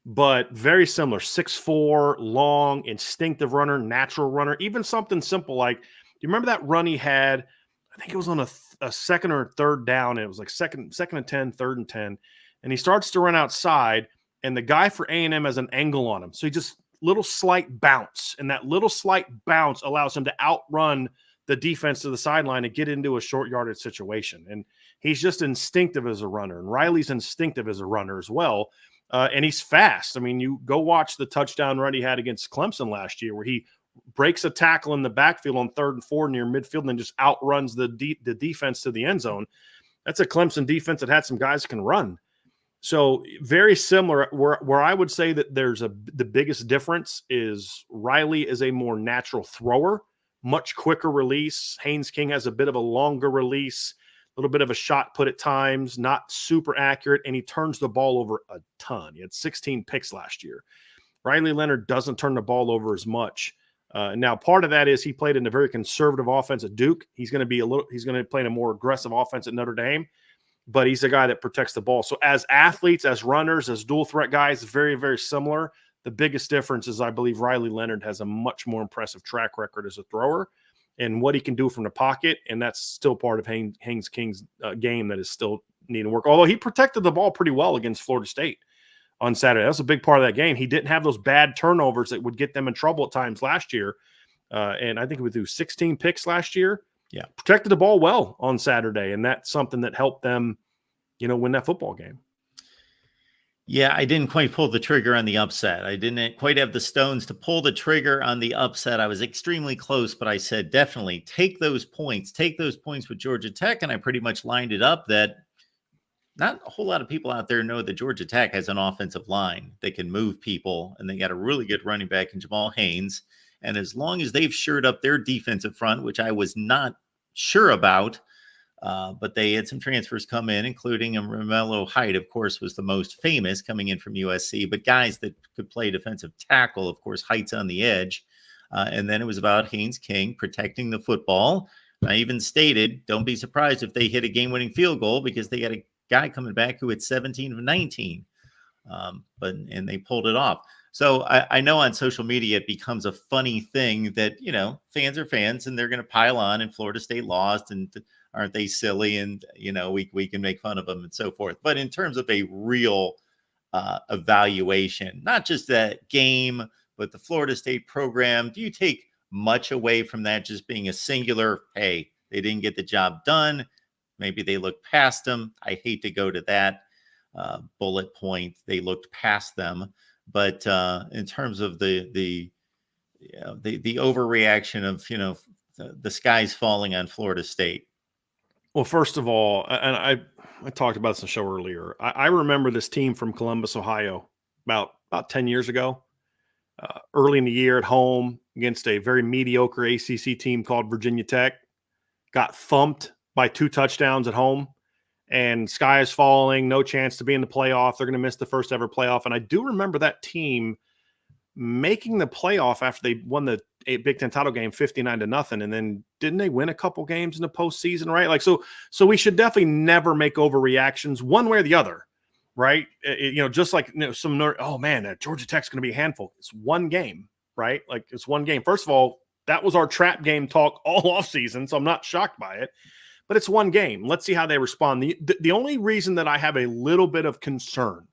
but very similar. 6'4", long, instinctive runner, natural runner. Even something simple like, do you remember that run he had? I think it was on a second or third down. And it was like second and 10, third and 10. And he starts to run outside, and the guy for A&M has an angle on him. So he just little slight bounce, and that little slight bounce allows him to outrun the defense to the sideline and get into a short yardage situation. And he's just instinctive as a runner. And Riley's instinctive as a runner as well. And he's fast. I mean, you go watch the touchdown run he had against Clemson last year where he breaks a tackle in the backfield on 3rd and 4 near midfield and then just outruns the defense to the end zone. That's a Clemson defense that had some guys that can run. So very similar. Where I would say that the biggest difference is Riley is a more natural thrower, much quicker release. Haynes King has a bit of a longer release, a little bit of a shot put at times, not super accurate, and he turns the ball over a ton. He had 16 picks last year. Riley Leonard doesn't turn the ball over as much. Now, part of that is he played in a very conservative offense at Duke. He's going to play in a more aggressive offense at Notre Dame. But he's a guy that protects the ball. So as athletes, as runners, as dual threat guys, very, very similar. The biggest difference is I believe Riley Leonard has a much more impressive track record as a thrower and what he can do from the pocket. And that's still part of Haynes King's game that is still needing work. Although he protected the ball pretty well against Florida State on Saturday. That's a big part of that game. He didn't have those bad turnovers that would get them in trouble at times last year. And I think he would do 16 picks last year. Yeah, protected the ball well on Saturday, and that's something that helped them, win that football game. Yeah, I didn't quite pull the trigger on the upset. I didn't quite have the stones to pull the trigger on the upset. I was extremely close, but I said definitely take those points with Georgia Tech, and I pretty much lined it up that not a whole lot of people out there know that Georgia Tech has an offensive line that can move people, and they got a really good running back in Jamal Haynes. And as long as they've shored up their defensive front, which I was not sure about, but they had some transfers come in, including Romello Height, of course, was the most famous coming in from USC, but guys that could play defensive tackle, of course, Height's on the edge. And then it was about Haynes King protecting the football. I even stated, don't be surprised if they hit a game-winning field goal because they got a guy coming back who had 17 of 19, and they pulled it off. So I know on social media it becomes a funny thing that, fans are fans and they're going to pile on and Florida State lost and aren't they silly? And, we can make fun of them and so forth. But in terms of a real evaluation, not just that game, but the Florida State program, do you take much away from that just being a singular, hey, they didn't get the job done. Maybe they looked past them. I hate to go to that bullet point. They looked past them. But in terms of the overreaction of, the sky's falling on Florida State. Well, first of all, and I talked about this on the show earlier. I remember this team from Columbus, Ohio, about 10 years ago, early in the year at home against a very mediocre ACC team called Virginia Tech, got thumped by 2 touchdowns at home. and sky is falling, no chance to be in the playoff. They're going to miss the first ever playoff. And I do remember that team making the playoff after they won the Big Ten title game 59-0. And then didn't they win a couple games in the postseason, right? Like, so we should definitely never make overreactions one way or the other, right? Just like oh man, Georgia Tech's going to be a handful. It's one game, right? Like, it's one game. First of all, that was our trap game talk all offseason, so I'm not shocked by it. But it's one game. Let's see how they respond. The only reason that I have a little bit of concern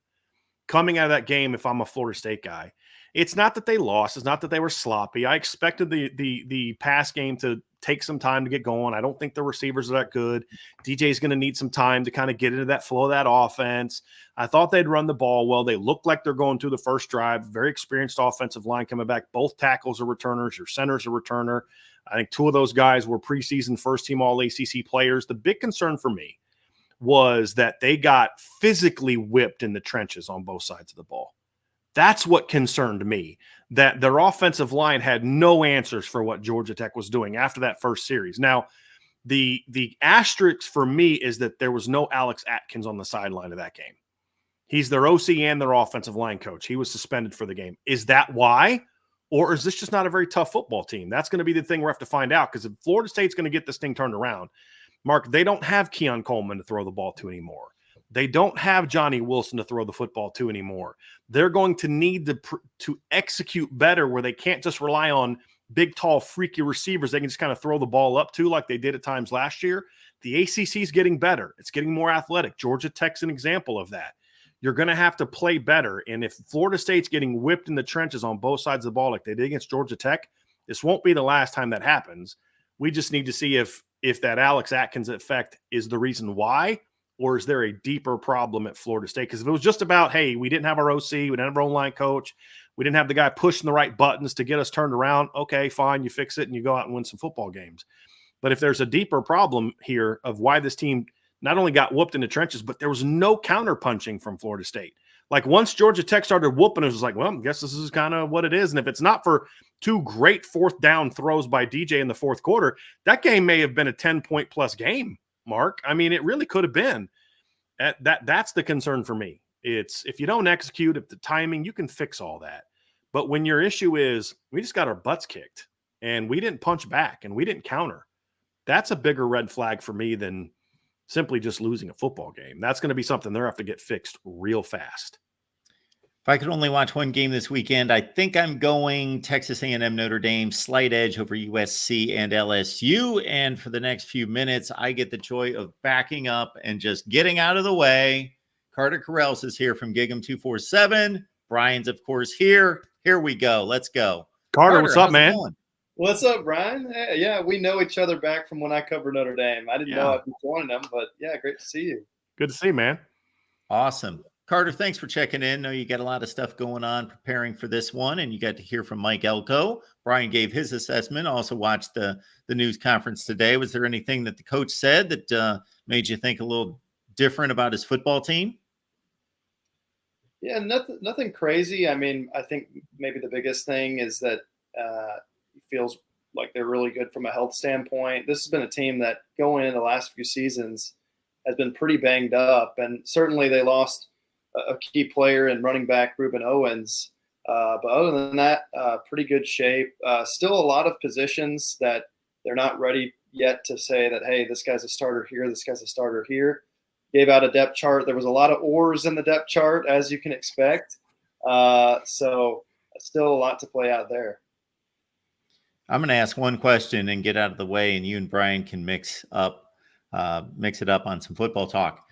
coming out of that game, if I'm a Florida State guy, it's not that they lost. It's not that they were sloppy. I expected the pass game to take some time to get going. I don't think the receivers are that good. DJ's going to need some time to kind of get into that flow of that offense. I thought they'd run the ball well. They look like they're going through the first drive. Very experienced offensive line coming back. Both tackles are returners. Your center's a returner. I think two of those guys were preseason first-team All-ACC players. The big concern for me was that they got physically whipped in the trenches on both sides of the ball. That's what concerned me, that their offensive line had no answers for what Georgia Tech was doing after that first series. Now, the asterisk for me is that there was no Alex Atkins on the sideline of that game. He's their OC and their offensive line coach. He was suspended for the game. Is that why? Or is this just not a very tough football team? That's going to be the thing we have to find out, because if Florida State's going to get this thing turned around, Mark, they don't have Keon Coleman to throw the ball to anymore. They don't have Johnny Wilson to throw the football to anymore. They're going to need to execute better, where they can't just rely on big, tall, freaky receivers they can just kind of throw the ball up to like they did at times last year. The ACC is getting better. It's getting more athletic. Georgia Tech's an example of that. You're going to have to play better. And if Florida State's getting whipped in the trenches on both sides of the ball like they did against Georgia Tech, this won't be the last time that happens. We just need to see if that Alex Atkins effect is the reason why, or is there a deeper problem at Florida State? Because if it was just about, hey, we didn't have our OC, we didn't have our online coach, we didn't have the guy pushing the right buttons to get us turned around, okay, fine, you fix it and you go out and win some football games. But if there's a deeper problem here of why this team not only got whooped in the trenches, but there was no counter punching from Florida State. Like, once Georgia Tech started whooping, it was like, well, I guess this is kind of what it is. And if it's not for two great fourth down throws by DJ in the fourth quarter, that game may have been a 10-point plus game, Mark. I mean, it really could have been. That's the concern for me. It's, if you don't execute, if the timing, you can fix all that. But when your issue is, we just got our butts kicked and we didn't punch back and we didn't counter, that's a bigger red flag for me than simply just losing a football game. That's going to be something they're going to have to get fixed real fast. If I could only watch one game this weekend, I think I'm going Texas A&M Notre Dame, slight edge over USC and LSU. And for the next few minutes, I get the joy of backing up and just getting out of the way. Carter Corrales is here from Gig 'em 247. Brian's, of course, here. Here we go. Let's go. Carter, what's up, man? What's up, Brian? Yeah, we know each other back from when I covered Notre Dame. I didn't know I'd be joining them, but yeah, great to see you. Good to see you, man. Awesome. Carter, thanks for checking in. I know you got a lot of stuff going on preparing for this one, and you got to hear from Mike Elko. Brian gave his assessment, also watched the news conference today. Was there anything that the coach said that made you think a little different about his football team? Yeah, nothing crazy. I mean, I think maybe the biggest thing is that he feels like they're really good from a health standpoint. This has been a team that going into the last few seasons has been pretty banged up, and certainly they lost a key player in running back Ruben Owens. But other than that, pretty good shape. Still a lot of positions that they're not ready yet to say that, hey, this guy's a starter here, this guy's a starter here. Gave out a depth chart. There was a lot of oars in the depth chart, as you can expect. So still a lot to play out there. I'm going to ask one question and get out of the way, and you and Brian can mix it up on some football talk.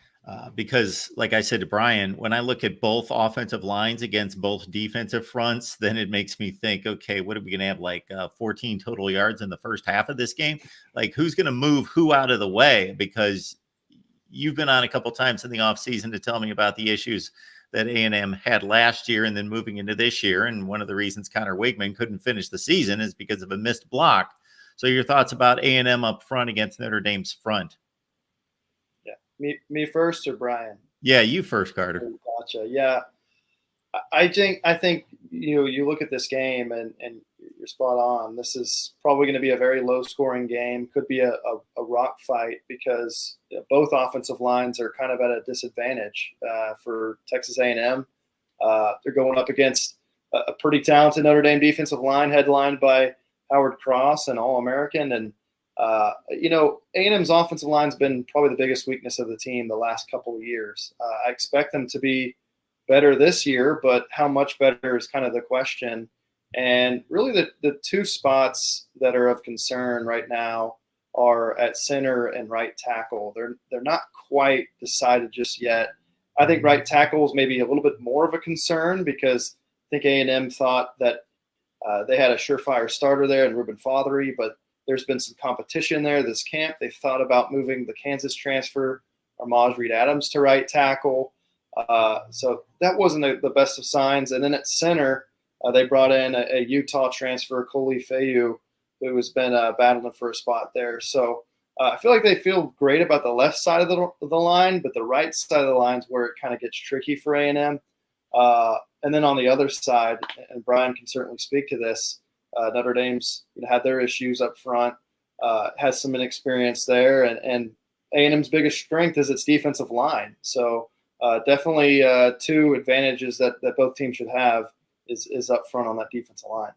Because like I said to Brian, when I look at both offensive lines against both defensive fronts, then it makes me think, okay, what are we going to have, like 14 total yards in the first half of this game? Like, who's going to move who out of the way? Because you've been on a couple times in the offseason to tell me about the issues that A&M had last year and then moving into this year. And one of the reasons Connor Wigman couldn't finish the season is because of a missed block. So your thoughts about A&M up front against Notre Dame's front? Yeah. Me first or Brian? Yeah, you first, Carter. Gotcha. Yeah. I think you look at this game and you're spot on. This is probably going to be a very low-scoring game. Could be a rock fight because both offensive lines are kind of at a disadvantage for Texas A&M. They're going up against a pretty talented Notre Dame defensive line headlined by Howard Cross, an All-American. And, A&M's offensive line has been probably the biggest weakness of the team the last couple of years. I expect them to be better this year, but how much better is kind of the question. And really the two spots that are of concern right now are at center and right tackle. They're not quite decided just yet. I think right tackle is maybe a little bit more of a concern because I think A&M thought that they had a surefire starter there in Ruben Fothery, but there's been some competition there this camp. They've thought about moving the Kansas transfer, Armaj Reed-Adams, to right tackle. So that wasn't the best of signs. And then at center, they brought in a Utah transfer, Koli Fayu, who has been battling for a spot there. So I feel like they feel great about the left side of the line, but the right side of the line is where it kind of gets tricky for A&M. And then on the other side, and Brian can certainly speak to this, Notre Dame's had their issues up front, has some inexperience there, and A&M's biggest strength is its defensive line. So definitely two advantages that both teams should have is up front on that defensive line.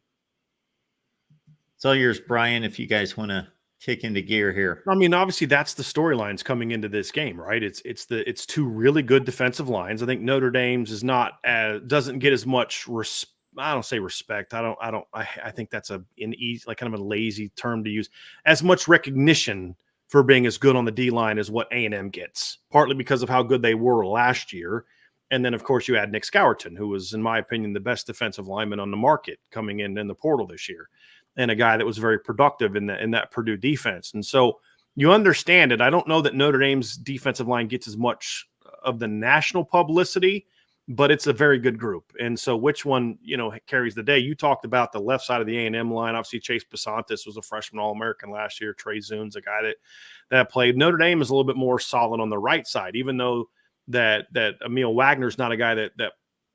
It's all yours, Brian, if you guys want to kick into gear here. I mean, obviously that's the storylines coming into this game, right? It's two really good defensive lines. I think Notre Dame's is not doesn't get as much I don't say respect. I think that's kind of a lazy term to use. As much recognition for being as good on the D line as what A&M gets, partly because of how good they were last year. And then, of course, you add Nick Scourton, who was, in my opinion, the best defensive lineman on the market coming in the portal this year, and a guy that was very productive in that Purdue defense. And so you understand it. I don't know that Notre Dame's defensive line gets as much of the national publicity, but it's a very good group. And so which one, carries the day? You talked about the left side of the A&M line. Obviously, Chase Basantis was a freshman All-American last year. Trey Zune's a guy that played. Notre Dame is a little bit more solid on the right side, even though that Emil Wagner's not a guy that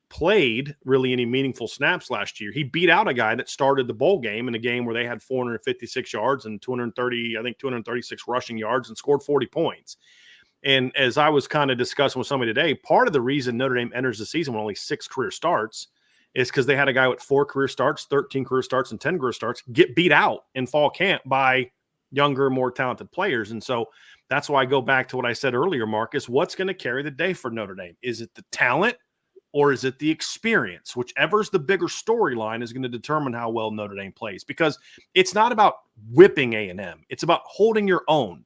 played really any meaningful snaps last year. He beat out a guy that started the bowl game in a game where they had 456 yards and 236 rushing yards and scored 40 points. And as I was kind of discussing with somebody today, part of the reason Notre Dame enters the season with only 6 career starts is because they had a guy with 4 career starts, 13 career starts, and 10 career starts get beat out in fall camp by younger, more talented players. And so that's why I go back to what I said earlier, Marcus. What's going to carry the day for Notre Dame? Is it the talent or is it the experience? Whichever's the bigger storyline is going to determine how well Notre Dame plays, because it's not about whipping A&M. It's about holding your own.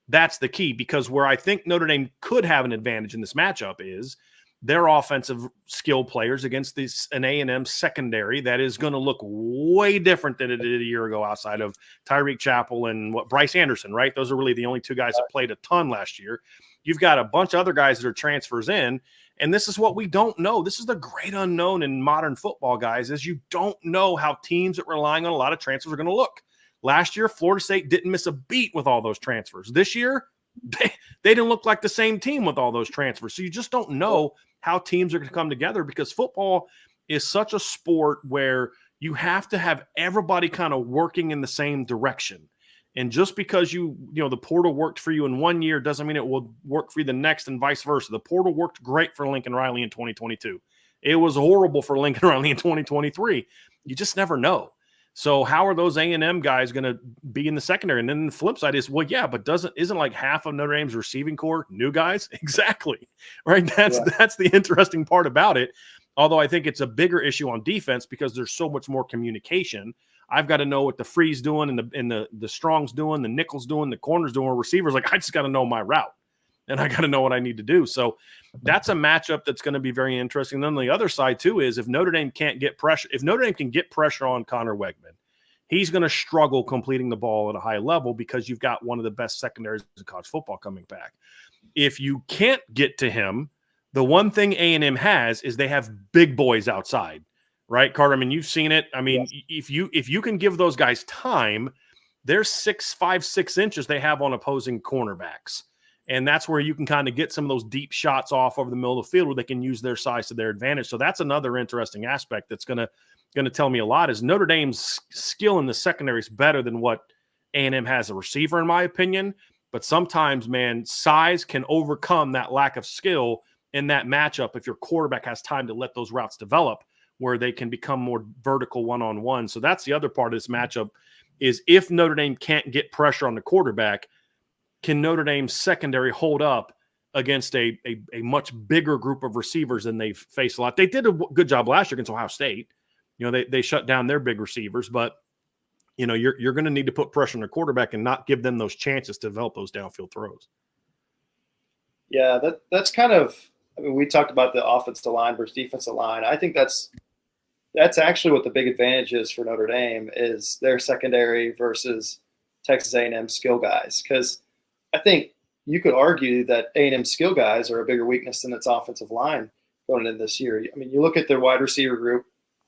That's the key, because where I think Notre Dame could have an advantage in this matchup is their offensive skill players against an A&M secondary that is going to look way different than it did a year ago outside of Tyreek Chappell and Bryce Anderson, right? Those are really the only 2 guys that played a ton last year. You've got a bunch of other guys that are transfers in, and this is what we don't know. This is the great unknown in modern football, guys, is you don't know how teams that are relying on a lot of transfers are going to look. Last year, Florida State didn't miss a beat with all those transfers. This year, they didn't look like the same team with all those transfers. So you just don't know how teams are going to come together, because football is such a sport where you have to have everybody kind of working in the same direction. And just because the portal worked for you in one year doesn't mean it will work for you the next, and vice versa. The portal worked great for Lincoln Riley in 2022. It was horrible for Lincoln Riley in 2023. You just never know. So how are those A&M guys going to be in the secondary? And then the flip side is, well, yeah, but isn't like half of Notre Dame's receiving core new guys? Exactly. Right. That's the interesting part about it. Although I think it's a bigger issue on defense because there's so much more communication. I've got to know what the free's doing and the strong's doing, the nickel's doing, the corner's doing, receivers. Like, I just got to know my route and I got to know what I need to do. So that's a matchup that's going to be very interesting. And then the other side too is if Notre Dame can't get pressure, if Notre Dame can get pressure on Connor Wegman, he's going to struggle completing the ball at a high level because you've got one of the best secondaries in college football coming back. If you can't get to him, the one thing A&M has is they have big boys outside, right, Carter? I mean, you've seen it. I mean, yes. if you can give those guys time, they're 5'6" they have on opposing cornerbacks. And that's where you can kind of get some of those deep shots off over the middle of the field where they can use their size to their advantage. So that's another interesting aspect that's going to tell me a lot is Notre Dame's skill in the secondary is better than what A&M has a receiver, in my opinion. But sometimes, man, size can overcome that lack of skill in that matchup if your quarterback has time to let those routes develop where they can become more vertical one-on-one. So that's the other part of this matchup is if Notre Dame can't get pressure on the quarterback, can Notre Dame's secondary hold up against a much bigger group of receivers than they've faced a lot? They did a good job last year against Ohio State. You know, they shut down their big receivers, but you know, you're going to need to put pressure on the quarterback and not give them those chances to develop those downfield throws. Yeah, that's kind of, I mean, we talked about the offensive line versus defensive line. I think that's actually what the big advantage is for Notre Dame is their secondary versus Texas A&M skill guys. Because I think you could argue that A&M skill guys are a bigger weakness than its offensive line going into this year. I mean, you look at their wide receiver group,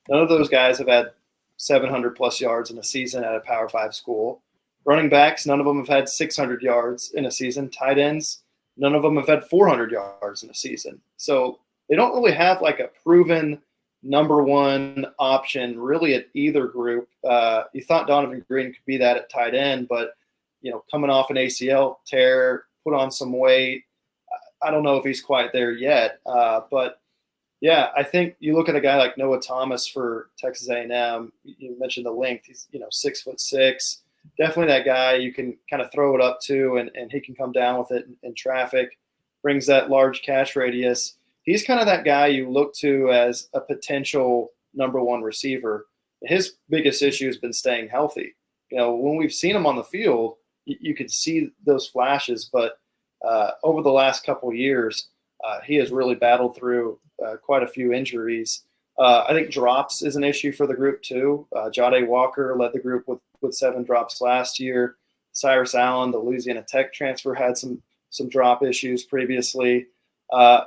none of those guys have had 700-plus yards in a season at a Power 5 school. Running backs, none of them have had 600 yards in a season. Tight ends, none of them have had 400 yards in a season. So they don't really have like a proven number one option really at either group. You thought Donovan Green could be that at tight end, but you know, coming off an ACL tear, put on some weight. I don't know if he's quite there yet. But yeah, I think you look at a guy like Noah Thomas for Texas A&M. You mentioned the length. He's 6'6". Definitely that guy you can kind of throw it up to, and he can come down with it in traffic. Brings that large catch radius. He's kind of that guy you look to as a potential number one receiver. His biggest issue has been staying healthy. You know, when we've seen him on the field, you could see those flashes, but over the last couple of years, he has really battled through quite a few injuries. I think drops is an issue for the group too. Jade Walker led the group with 7 drops last year. Cyrus Allen, the Louisiana Tech transfer, had some drop issues previously.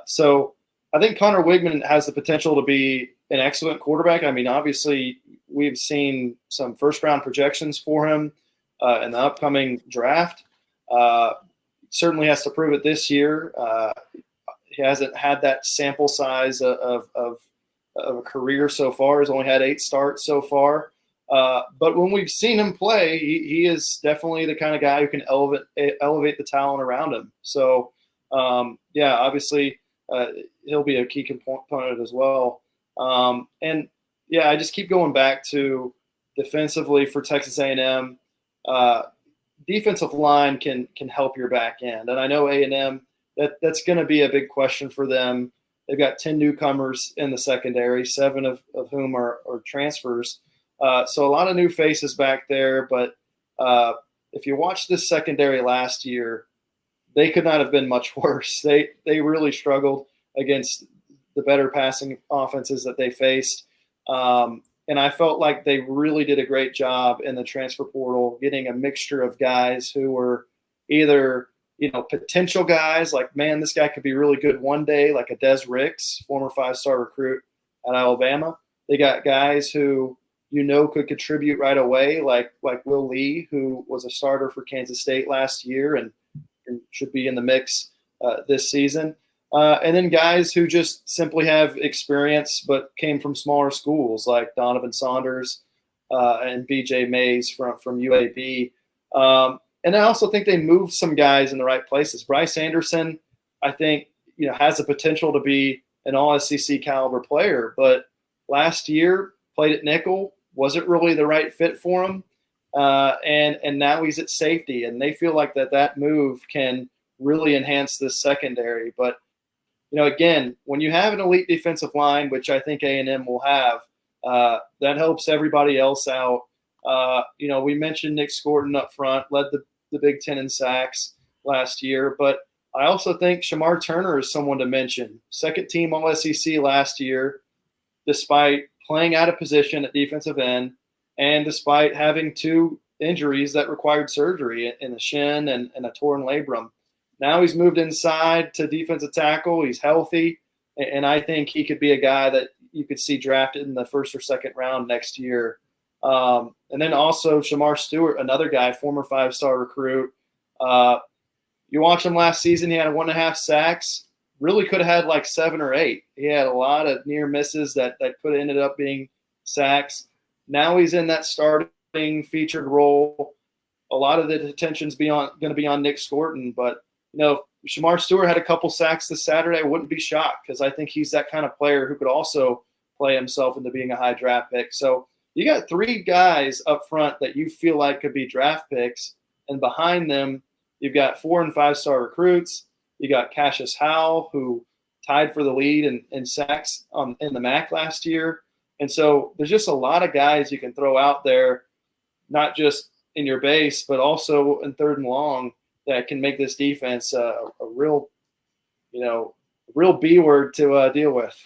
So I think Connor Wigman has the potential to be an excellent quarterback. I mean, obviously, we've seen some first-round projections for him in the upcoming draft. Certainly has to prove it this year. He hasn't had that sample size of a career so far. He's only had 8 starts so far. But when we've seen him play, he is definitely the kind of guy who can elevate the talent around him. So, yeah, obviously he'll be a key component as well. And, yeah, I just keep going back to defensively for Texas A&M. Defensive line can help your back end. And I know A&M, that's going to be a big question for them. They've got 10 newcomers in the secondary, 7 of whom are transfers. So a lot of new faces back there. But if you watch this secondary last year, they could not have been much worse. They really struggled against the better passing offenses that they faced. And I felt like they really did a great job in the transfer portal, getting a mixture of guys who were either, potential guys like, man, this guy could be really good one day, like a Des Ricks, former 5-star recruit at Alabama. They got guys who, could contribute right away, like Will Lee, who was a starter for Kansas State last year and should be in the mix this season. And then guys who just simply have experience but came from smaller schools like Donovan Saunders and BJ Mays from UAB. And I also think they moved some guys in the right places. Bryce Anderson, I think, has the potential to be an all-SEC caliber player, but last year played at nickel, wasn't really the right fit for him. And now he's at safety, and they feel like that move can really enhance this secondary. But again, when you have an elite defensive line, which I think A&M will have, that helps everybody else out. We mentioned Nick Scorton up front, led the Big Ten in sacks last year, but I also think Shamar Turner is someone to mention. Second team All-SEC last year, despite playing out of position at defensive end, and despite having 2 injuries that required surgery in the shin and a torn labrum. Now he's moved inside to defensive tackle. He's healthy, and I think he could be a guy that you could see drafted in the 1st or 2nd round next year. And then also Shamar Stewart, another guy, former 5-star recruit. you watch him last season, he had 1.5 sacks. Really could have had like 7 or 8. He had a lot of near misses that could have ended up being sacks. Now he's in that starting featured role. A lot of the attention's going to be on Nick Scorton, but if Shamar Stewart had a couple sacks this Saturday, I wouldn't be shocked because I think he's that kind of player who could also play himself into being a high draft pick. So you got 3 guys up front that you feel like could be draft picks, and behind them you've got 4- and 5-star recruits. You got Cassius Howell, who tied for the lead in sacks in the MAC last year. And so there's just a lot of guys you can throw out there, not just in your base, but also in 3rd and long, that can make this defense a real B word to deal with.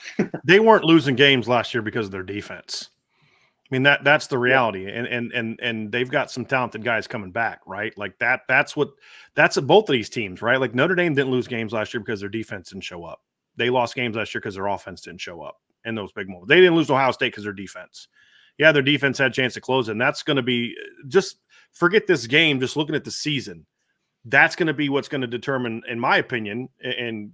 They weren't losing games last year because of their defense. I mean, that's the reality. And they've got some talented guys coming back, right? Like that's both of these teams, right? Like Notre Dame didn't lose games last year because their defense didn't show up. They lost games last year because their offense didn't show up in those big moments. They didn't lose to Ohio State because their defense. Yeah, their defense had a chance to close, and that's going to be just forget this game, just looking at the season. That's going to be what's going to determine, in my opinion, and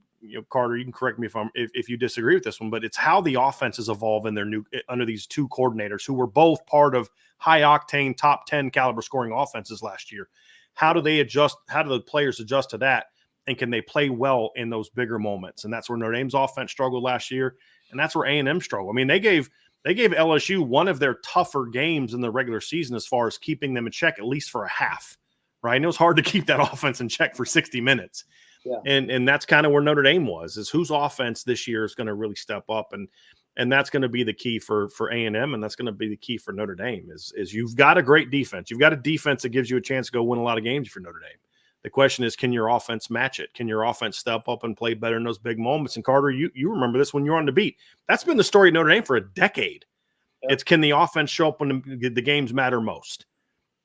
Carter, you can correct me if you disagree with this one, but it's how the offenses evolve under these 2 coordinators who were both part of high octane top 10 caliber scoring offenses last year. How do they adjust? How do the players adjust to that? And can they play well in those bigger moments? And that's where Notre Dame's offense struggled last year. And that's where A&M struggled. I mean, they gave LSU one of their tougher games in the regular season as far as keeping them in check, at least for a half, right? And it was hard to keep that offense in check for 60 minutes. Yeah. And that's kind of where Notre Dame was, is whose offense this year is going to really step up. And that's going to be the key for A&M, and that's going to be the key for Notre Dame is you've got a great defense. You've got a defense that gives you a chance to go win a lot of games for Notre Dame. The question is, can your offense match it? Can your offense step up and play better in those big moments? And Carter, you remember this when you were on the beat. That's been the story of Notre Dame for a decade. Yeah. It's can the offense show up when the games matter most?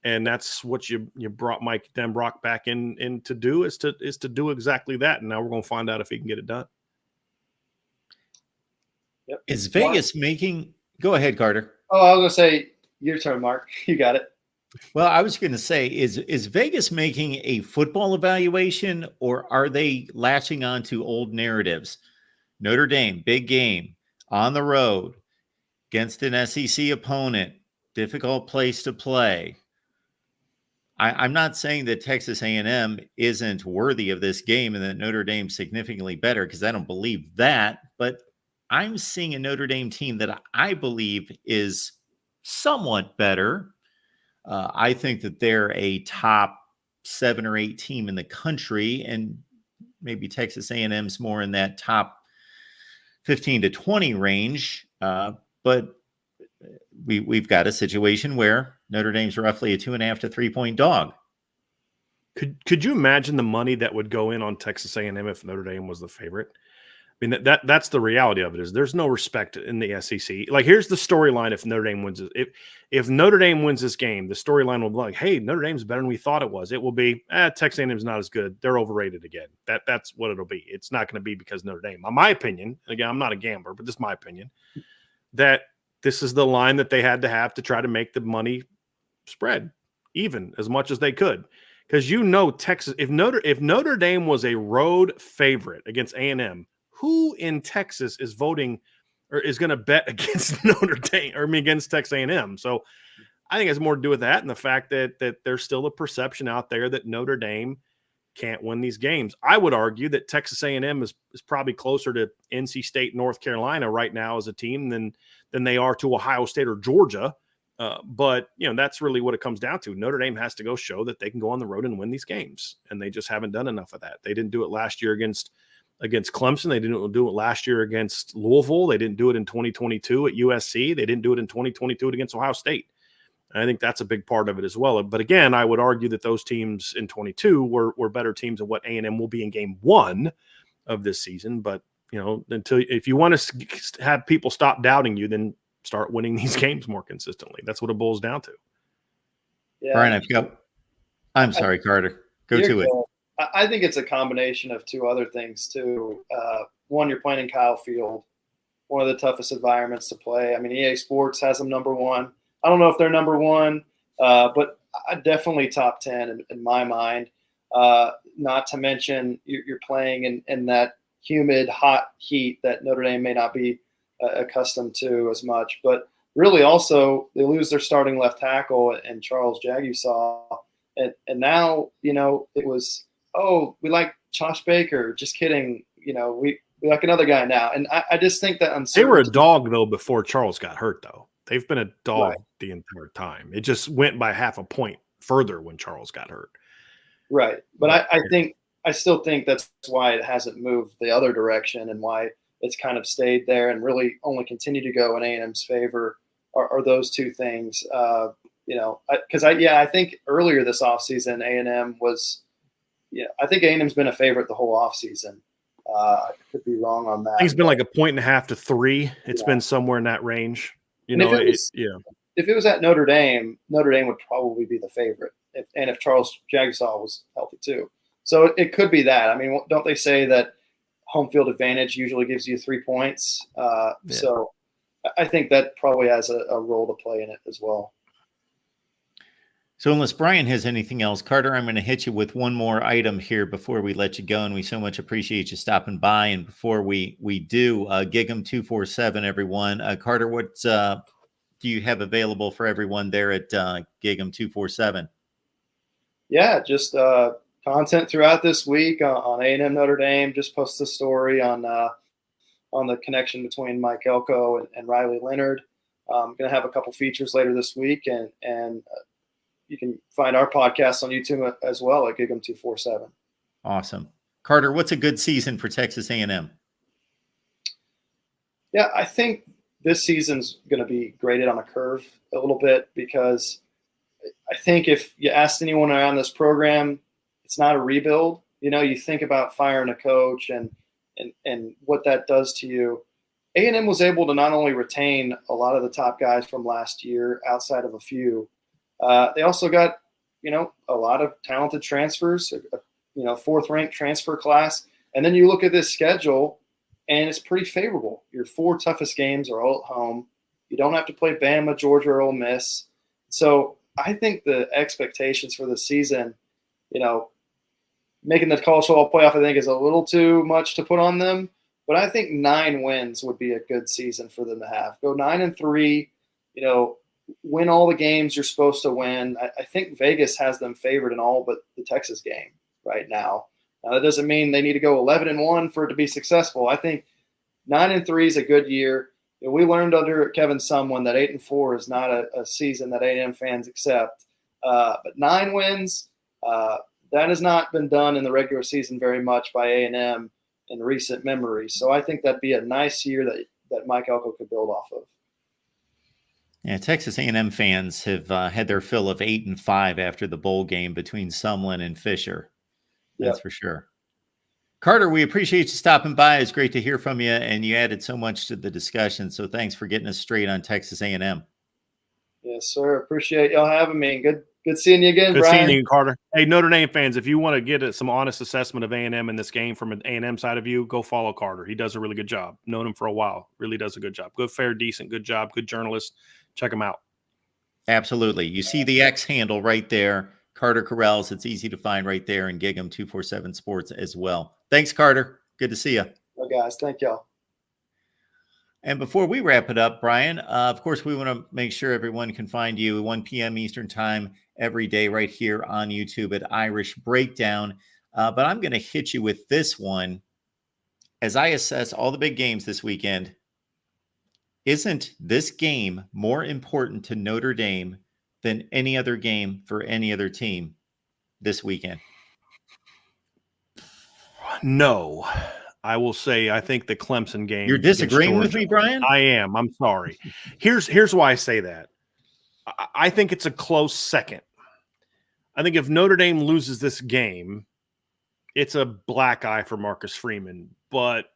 And that's what you brought Mike Denbrock back in to do is to do exactly that. And now we're going to find out if he can get it done. Yep. Is Vegas making – go ahead, Carter. Oh, I was going to say your turn, Mark. You got it. Well, I was going to say, is Vegas making a football evaluation, or are they latching on to old narratives? Notre Dame, big game, on the road, against an SEC opponent, difficult place to play. I'm not saying that Texas A&M isn't worthy of this game and that Notre Dame's significantly better, because I don't believe that. But I'm seeing a Notre Dame team that I believe is somewhat better. I think that they're a top 7 or 8 team in the country, and maybe Texas A&M's more in that top 15 to 20 range. But we've got a situation where Notre Dame's roughly a 2.5 to 3 point dog. Could you imagine the money that would go in on Texas A&M if Notre Dame was the favorite? I mean, that's the reality of it, is there's no respect in the SEC. Like, here's the storyline if Notre Dame wins it. If Notre Dame wins this game, the storyline will be like, hey, Notre Dame's better than we thought it was. It will be, Texas A&M's not as good. They're overrated again. That's what it'll be. It's not going to be because Notre Dame. In my opinion, and again, I'm not a gambler, but this is my opinion, that this is the line that they had to have to try to make the money spread even as much as they could. Because Texas, if Notre Dame was a road favorite against A&M, who in Texas is voting or is going to bet against Notre Dame or against Texas A&M? So I think it has more to do with that and the fact that there's still a perception out there that Notre Dame can't win these games. I would argue that Texas A&M is probably closer to NC State, North Carolina right now as a team than they are to Ohio State or Georgia. But that's really what it comes down to. Notre Dame has to go show that they can go on the road and win these games, and they just haven't done enough of that. They didn't do it last year against Clemson. They didn't do it last year against Louisville. They didn't do it in 2022 at USC. They didn't do it in 2022 against Ohio State. And I think that's a big part of it as well. But again, I would argue that those teams in 22 were better teams than what A&M will be in game 1 of this season. But if you want to have people stop doubting you, then start winning these games more consistently. That's what it boils down to. Yeah. Brian, I'm sorry, Carter. Go to it. I think it's a combination of 2 other things too. One, you're playing in Kyle Field, one of the toughest environments to play. I mean, EA Sports has them number 1. I don't know if they're number 1, but definitely top 10 in my mind. not to mention you're playing in that humid, hot heat that Notre Dame may not be accustomed to as much. But really also they lose their starting left tackle and Charles Jagusaw. And now, it was, oh, we like Josh Baker. Just kidding. We like another guy now. And I just think that uncertainty. They were a dog, though, before Charles got hurt, though. They've been a dog Right. the entire time. It just went by half a point further when Charles got hurt. Right. But I still think that's why it hasn't moved the other direction and why it's kind of stayed there and really only continue to go in A&M's favor are those two things. Because I think earlier this offseason, A&M was, I think A&M's been a favorite the whole offseason. I could be wrong on that. I think it's been like 1.5 to 3. It's been somewhere in that range. If it was at Notre Dame would probably be the favorite. If Charles Jagusaw was healthy too. So it could be that. I mean, don't they say that home field advantage usually gives you 3 points? So I think that probably has a role to play in it as well. So unless Brian has anything else, Carter, I'm going to hit you with one more item here before we let you go. And we so much appreciate you stopping by. And before we do, Gig'em 247, everyone. Carter, what do you have available for everyone there at Gig'em 247? Yeah, just content throughout this week on A&M Notre Dame. Just post a story on the connection between Mike Elko and Riley Leonard. I'm going to have a couple features later this week, and you can find our podcast on YouTube as well at Gig'em 247. Awesome. Carter, what's a good season for Texas A&M? Yeah, I think this season's going to be graded on a curve a little bit because I think if you asked anyone around this program, it's not a rebuild. You think about firing a coach and what that does to you. A&M was able to not only retain a lot of the top guys from last year outside of a few, they also got, a lot of talented transfers, fourth-ranked transfer class. And then you look at this schedule, and it's pretty favorable. Your 4 toughest games are all at home. You don't have to play Bama, Georgia, or Ole Miss. So I think the expectations for the season, making the college football playoff, I think, is a little too much to put on them. But I think 9 wins would be a good season for them to have. Go 9-3, win all the games you're supposed to win. I think Vegas has them favored in all but the Texas game right now. Now, that doesn't mean they need to go 11-1 for it to be successful. I think 9-3 is a good year. We learned under Kevin Sumlin that 8-4 is not a season that A&M fans accept. But 9 wins, that has not been done in the regular season very much by A&M in recent memory. So I think that'd be a nice year that Mike Elko could build off of. Yeah, Texas A&M fans have had their fill of 8-5 after the bowl game between Sumlin and Fisher. That's for sure. Carter, we appreciate you stopping by. It's great to hear from you, and you added so much to the discussion. So thanks for getting us straight on Texas A&M. Yes, sir. Appreciate y'all having me. Good seeing you again, Good Brian. seeing you, Carter. Hey, Notre Dame fans, if you want to get some honest assessment of A&M in this game from an A&M side of you, go follow Carter. He does a really good job. Known him for a while. Really does a good job. Good, fair, decent, good job. Good journalist. Check him out. Absolutely. You see the X handle right there, Carter Corrales. It's easy to find right there in Gig'em 247 Sports as well. Thanks, Carter. Good to see you. Well, guys, thank y'all. And before we wrap it up, Brian, of course, we want to make sure everyone can find you 1 p.m. Eastern time every day right here on YouTube at Irish Breakdown. But I'm going to hit you with this one. As I assess all the big games this weekend, isn't this game more important to Notre Dame than any other game for any other team this weekend? No. I will say I think the Clemson game. You're disagreeing with me, Brian? I am. I'm sorry. Here's why I say that. I think it's a close second. I think if Notre Dame loses this game, it's a black eye for Marcus Freeman. But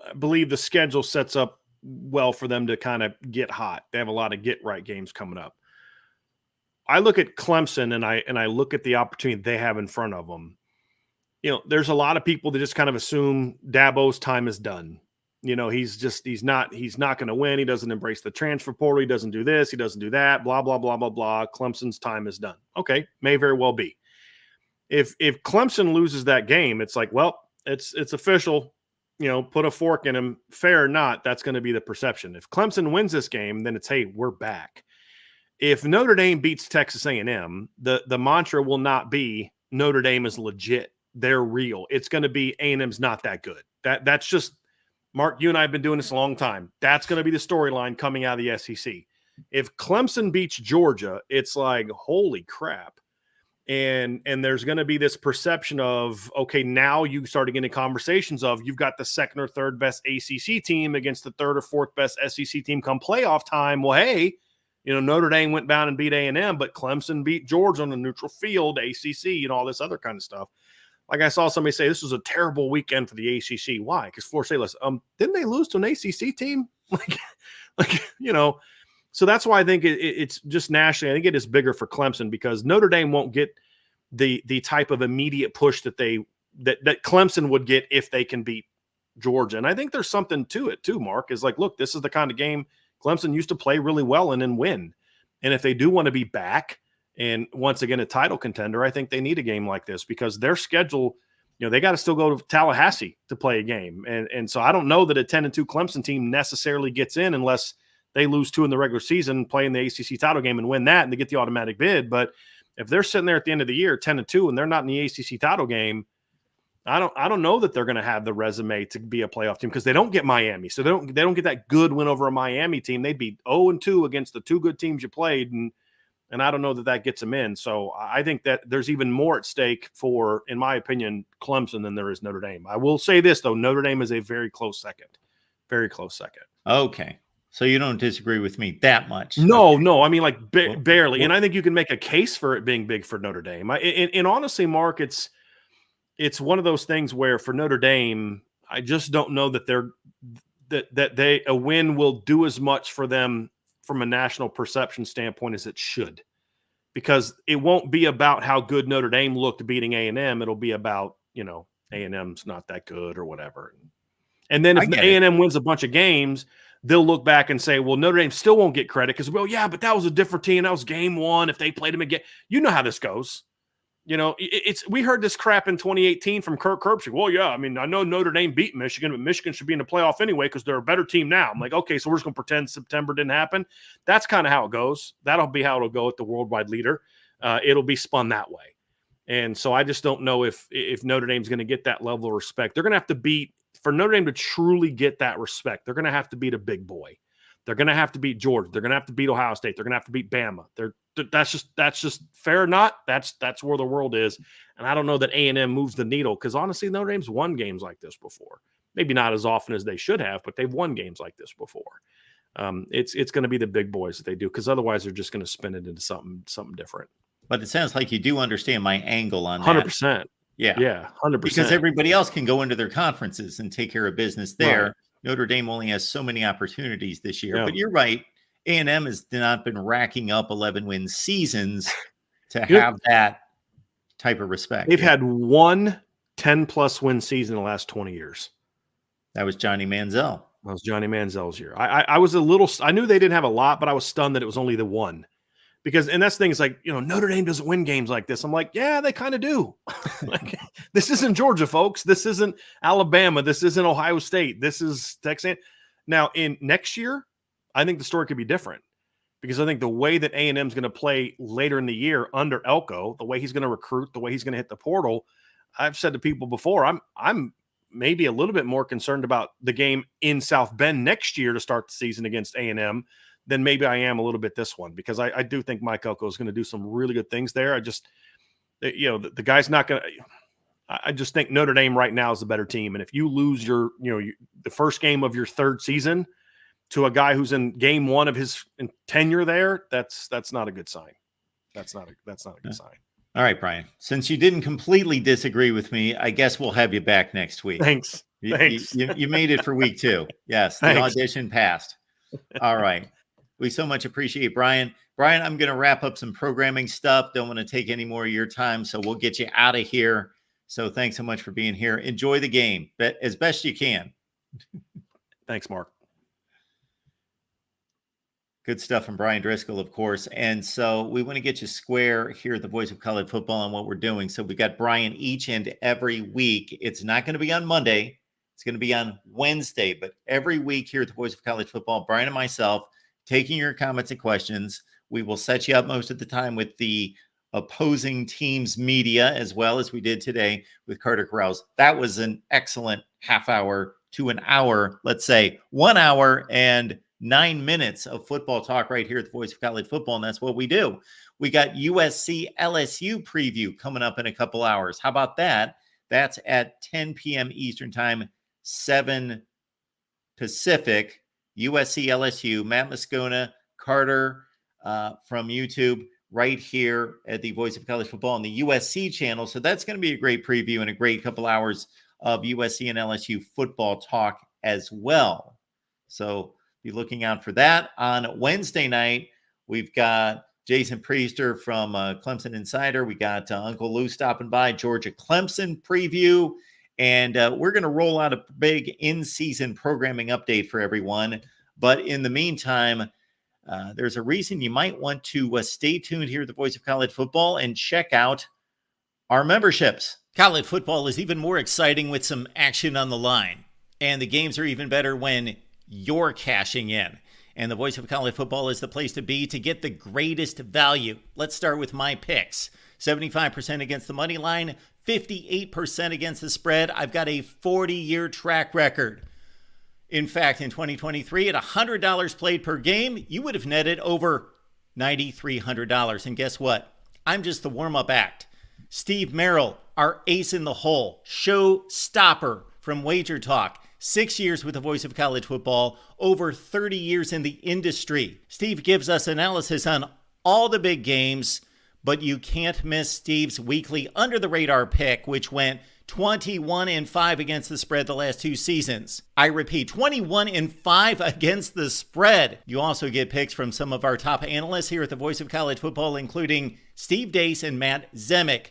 I believe the schedule sets up well for them to kind of get hot. They have a lot of get-right games coming up. I look at Clemson and I look at the opportunity they have in front of them. There's a lot of people that just kind of assume Dabo's time is done. He's not going to win. He doesn't embrace the transfer portal. He doesn't do this. He doesn't do that. Blah, blah, blah, blah, blah. Clemson's time is done. Okay. May very well be. If Clemson loses that game, it's like, well, it's official. Put a fork in him. Fair or not, that's going to be the perception. If Clemson wins this game, then it's, hey, we're back. If Notre Dame beats Texas A&M, the mantra will not be Notre Dame is legit. They're real. It's going to be A&M's not that good. That's just, Mark, you and I have been doing this a long time. That's going to be the storyline coming out of the SEC. If Clemson beats Georgia, it's like, holy crap. And there's going to be this perception of, okay, now you start getting conversations of you've got the second or third best ACC team against the third or fourth best SEC team come playoff time. Well, hey, Notre Dame went down and beat A&M, but Clemson beat Georgia on a neutral field, ACC, all this other kind of stuff. Like I saw somebody say, this was a terrible weekend for the ACC. Why? Because Florida State, didn't they lose to an ACC team? So that's why I think it's just nationally. I think it is bigger for Clemson because Notre Dame won't get the type of immediate push that Clemson would get if they can beat Georgia. And I think there's something to it too, Mark, is like, look, this is the kind of game Clemson used to play really well in and win. And if they do want to be back and once again a title contender, I think they need a game like this because their schedule, they got to still go to Tallahassee to play a game. And so I don't know that a 10-2 Clemson team necessarily gets in unless they lose 2 in the regular season, play in the ACC title game and win that, and they get the automatic bid. But if they're sitting there at the end of the year 10-2 and they're not in the ACC title game, I don't know that they're going to have the resume to be a playoff team because they don't get Miami. So they don't get that good win over a Miami team. They'd be 0-2 against the 2 good teams you played, and I don't know that gets them in. So I think that there's even more at stake for, in my opinion, Clemson than there is Notre Dame. I will say this, though. Notre Dame is a very close second. Very close second. Okay. So you don't disagree with me that much? No, okay. No. I mean, like barely. And I think you can make a case for it being big for Notre Dame. And honestly, Mark, it's one of those things where for Notre Dame, I just don't know that a win will do as much for them from a national perception standpoint as it should, because it won't be about how good Notre Dame looked beating A&M. It'll be about, A&M's not that good or whatever. And then if A&M wins a bunch of games, they'll look back and say, well, Notre Dame still won't get credit because, well, yeah, but that was a different team. That was game 1. If they played them again, you know how this goes. We heard this crap in 2018 from Kirk Herbstreit. Well, yeah, I mean, I know Notre Dame beat Michigan, but Michigan should be in the playoff anyway because they're a better team now. I'm like, okay, so we're just going to pretend September didn't happen. That's kind of how it goes. That'll be how it'll go at the worldwide leader. It'll be spun that way. And so I just don't know if Notre Dame's going to get that level of respect. They're going to have to for Notre Dame to truly get that respect, they're going to have to beat a big boy. They're going to have to beat Georgia. They're going to have to beat Ohio State. They're going to have to beat Bama. That's just fair or not. That's where the world is. And I don't know that A&M moves the needle because honestly, Notre Dame's won games like this before. Maybe not as often as they should have, but they've won games like this before. It's going to be the big boys that they do because otherwise they're just going to spin it into something different. But it sounds like you do understand my angle on 100%. that. Yeah. Yeah, 100%. Because everybody else can go into their conferences and take care of business there. Right. Notre Dame only has so many opportunities this year. Yeah. But you're right. A&M has not been racking up 11-win seasons to have that type of respect. They've had one 10-plus win season in the last 20 years. That was Johnny Manziel. That was Johnny Manziel's year. I was I knew they didn't have a lot, but I was stunned that it was only the one. And that's the thing, is like, Notre Dame doesn't win games like this. I'm like, yeah, they kind of do. Like, this isn't Georgia, folks. This isn't Alabama. This isn't Ohio State. This is Texas. Now, in next year, I think the story could be different because I think the way that A&M is going to play later in the year under Elko, the way he's going to recruit, the way he's going to hit the portal, I've said to people before, I'm maybe a little bit more concerned about the game in South Bend next year to start the season against A&M than maybe I am a little bit this one, because I do think Mike Elko is going to do some really good things there. I just, the guy's not going to. I just think Notre Dame right now is the better team, and if you lose the first game of your third season to a guy who's in game 1 of his tenure there, that's not a good sign. That's not a good sign. All right, Brian. Since you didn't completely disagree with me, I guess we'll have you back next week. Thanks. You made it for week 2. Yes, the audition passed. All right. We so much appreciate Brian. Brian, I'm going to wrap up some programming stuff. Don't want to take any more of your time, so we'll get you out of here. So thanks so much for being here. Enjoy the game as best you can. Thanks, Mark. Good stuff from Brian Driscoll, of course. And so we want to get you square here at the Voice of College Football on what we're doing. So we got Brian each and every week. It's not going to be on Monday. It's going to be on Wednesday. But every week here at the Voice of College Football, Brian and myself taking your comments and questions. We will set you up most of the time with the opposing team's media, as well as we did today with Carter Corrals. That was an excellent half hour to an hour, let's say 1 hour and 9 minutes of football talk right here at the Voice of College Football, and that's what we do. We got USC LSU preview coming up in a couple hours. How about that? That's at 10 p.m. Eastern Time, 7 Pacific. USC LSU, Matt Moscona, Carter from YouTube, right here at the Voice of College Football on the USC channel. So that's going to be a great preview and a great couple hours of USC and LSU football talk as well. So be looking out for that. On Wednesday night, we've got Jason Priester from Clemson Insider. We got Uncle Lou stopping by, Georgia Clemson preview. And we're going to roll out a big in-season programming update for everyone. But in the meantime, there's a reason you might want to stay tuned here at the Voice of College Football and check out our memberships. College football is even more exciting with some action on the line. And the games are even better when you're cashing in. And the Voice of College Football is the place to be to get the greatest value. Let's start with my picks. 75% against the money line, 58% against the spread. I've got a 40-year track record. In fact, in 2023, at $100 played per game, you would have netted over $9,300. And guess what? I'm just the warm-up act. Steve Merrill, our ace in the hole, show stopper from Wager Talk. 6 years with the Voice of College Football, over 30 years in the industry. Steve gives us analysis on all the big games, but you can't miss Steve's weekly under-the-radar pick, which went 21-5 against the spread the last 2 seasons. I repeat, 21-5 against the spread. You also get picks from some of our top analysts here at the Voice of College Football, including Steve Dace and Matt Zemek.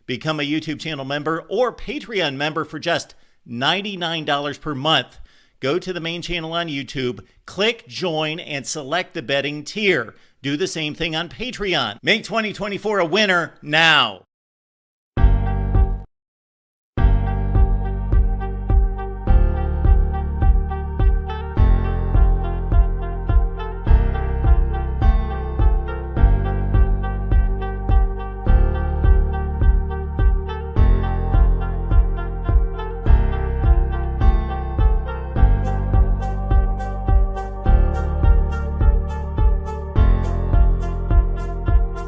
Become a YouTube channel member or Patreon member for just $99 per month. Go to the main channel on YouTube, click join, and select the betting tier. Do the same thing on Patreon. Make 2024 a winner now.